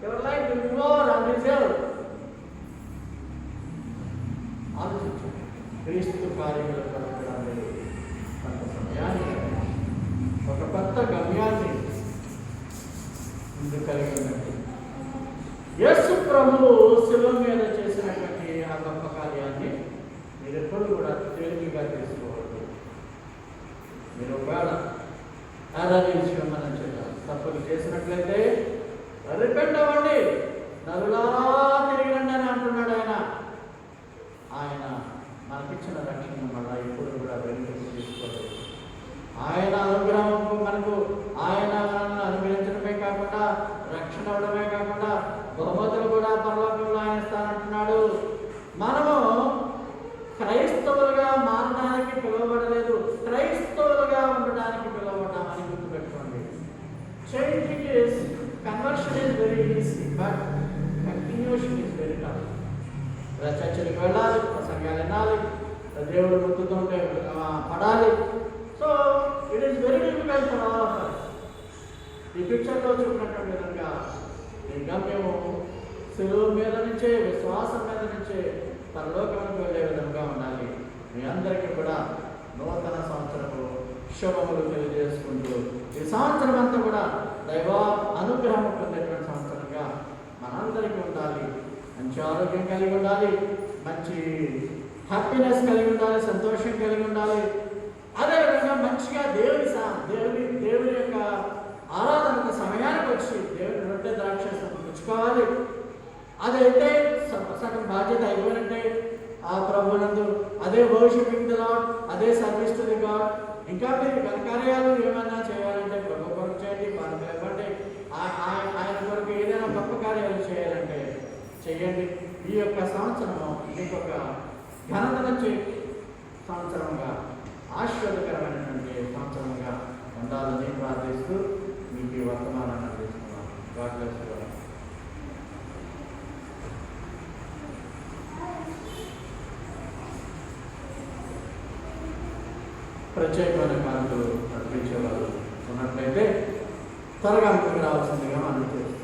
your life will be more on this earth. ఆలోచించండి. క్రీస్తు కార్యముల కొరకు కొంత సమయాన్ని, ఒక కొత్త గమ్యాన్ని ముందు కలిగి ఉన్నట్టు యేసు ప్రభువు శిలువ మీద చేసినటువంటి ఆ గొప్ప కార్యాన్ని మీరు ఎప్పుడు కూడా తేలికగా తీసుకోవద్దు. మీరు ఒకవేళ ఆరాధించి మనం చేయాలి, తప్పులు చేసినట్లయితే రిపెంట్ అవ్వండి, నరులా తిరిగి రండి అని అంటున్నాడు ఆయన. ఆయన మనకిచ్చిన రక్షణ మళ్ళా ఇప్పుడు కూడా వెనుకకు తీసుకోలేదు. ఆయన అనుగ్రహం మనకు, ఆయన మనల్ని అనుగ్రహించడమే కాకుండా, రక్షణ అవడమే కాకుండా బహుమతులు కూడా పరలోకంలో ఆయన ఇస్తానంటున్నాడు. మనము క్రైస్తవులుగా మారడానికి పిలువబడలేదు, క్రైస్తవులుగా ఉండడానికి పిలువబడ్డామని గుర్తుపెట్టుకోండి. Changing is, conversion is very easy, but continuation is very tough. చర్చలకు వెళ్ళాలి, ప్రసంగాలు వినాలి, దేవుడు గుర్తుతుంటే పడాలి. So it is very difficult for all of us. ఈ పిక్చర్లో చూపినటువంటి విధంగా ఈ గమ్యము శిలువ మీద నుంచే, విశ్వాసం మీద నుంచే పరలోకానికి వెళ్ళే విధంగా ఉండాలి. మీ అందరికీ కూడా నూతన సంవత్సరము శుభములు తెలియజేసుకుంటూ ఈ సంవత్సరం అంతా కూడా దైవ అనుగ్రహం పొందేటువంటి సంవత్సరంగా మనందరికీ ఉండాలి. మంచి ఆరోగ్యం కలిగి ఉండాలి, మంచి హ్యాపీనెస్ కలిగి ఉండాలి, సంతోషం కలిగి ఉండాలి. అదేవిధంగా మంచిగా దేవుని యొక్క ఆరాధనకు సమయానికి వచ్చి దేవుని రొట్టె ద్రాక్ష పుచ్చుకోవాలి. అదైతే సగం బాధ్యత అయిపోయినట్టే. ఆ ప్రభునందు అదే వర్షిపింగ్ ది లార్డ్, అదే సర్వీస్ టు ది గాడ్. ఇంకా మీరు ఘనకార్యాలు ఏమైనా చేయాలంటే ప్రభు కొరకు చేయండి, మనకు ఇవ్వండి. ఆయన కొరకు ఏదైనా గొప్ప కార్యాలు చేయాలంటే చేయండి. ఈ యొక్క సంవత్సరము మీకు ఒక ఘనతనిచ్చే సంవత్సరంగా, ఆశీర్వాదకరమైనటువంటి సంవత్సరంగా ఉండాలని ప్రార్థిస్తూ మీకు ఈ వర్తమానాన్ని అందిస్తున్నాను. God bless you. ప్రత్యేకమైన కానుకలు నడిపించేవారు ఉన్నట్లయితే త్వరగా ముందుకు రావాల్సిందిగా మనం చేస్తున్నాం.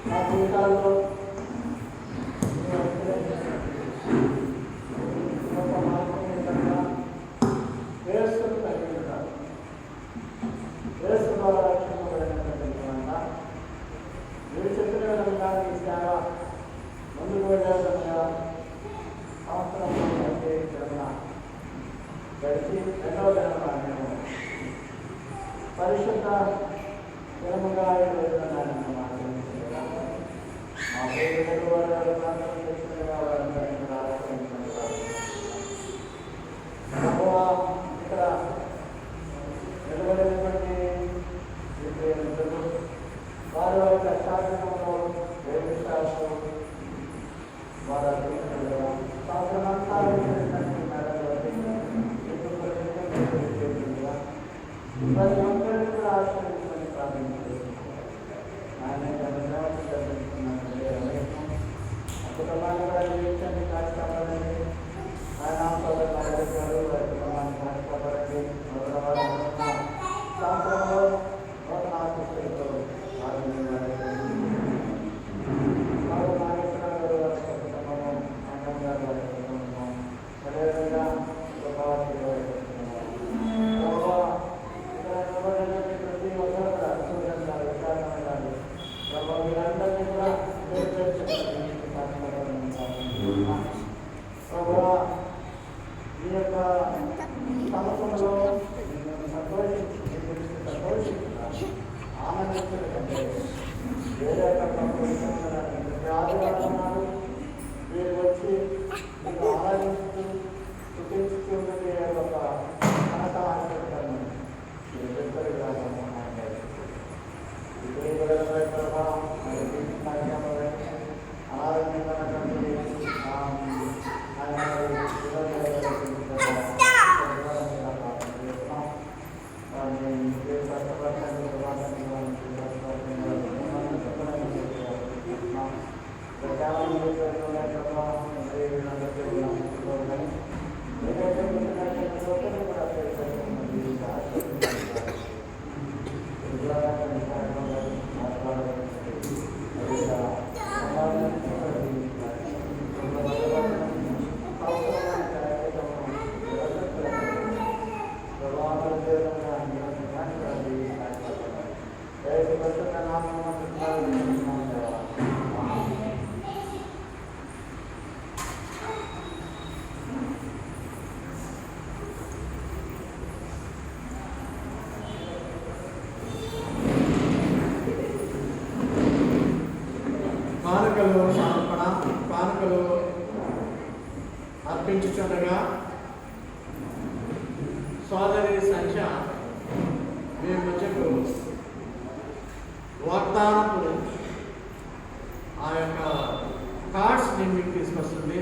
మా జీవితాల్లో మీరు చెప్పిన విధంగా ఈ సేవ ముందుకు వెళ్ళే విధంగా సంవత్సరం గడిచి రెండవ దినంగా మేము పరిశుద్ధ దినముగా మా పేరు ఇక్కడ నిలబడినటువంటి వారి యొక్క శాసనంలో వేదిస్తాలు వారు సంవత్సరమంతా ప్రతి ఒక్కరిని కూడా ఆశ్రయించమని ప్రార్థించారు. ఆయన కుటుంబాన్ని కూడా జీవించండి, కాపాడండి. ఆయన కార్యక్రమాలు కుటుంబాన్ని కాపాడండి. సంవత్సరంలో నూతన ఆశిస్తులతో నాగేశ్వర గారు వారి కుటుంబము, అంగం గారు వారి కుటుంబము, అదేవిధంగా ప్రతి ఒక్కరు కూడా చూడండి విచారణ వీరందరినీ కూడా ఈ యొక్క సంవత్సరంలో సంతోషించి ఆనందించకంటే వేరే ఆదివారం వీరు వచ్చి మీకు ఆరాధిస్తూ చూపించుకున్నది ఒక ఘనత ఆనందించాను. Gracias. కానుకలు అర్పించుచుండగా సోదరి సంఖ్య మీ మధ్యకు వాగ్దానపు ఆ యొక్క కార్డ్స్ని మీకు తీసుకొస్తుంది.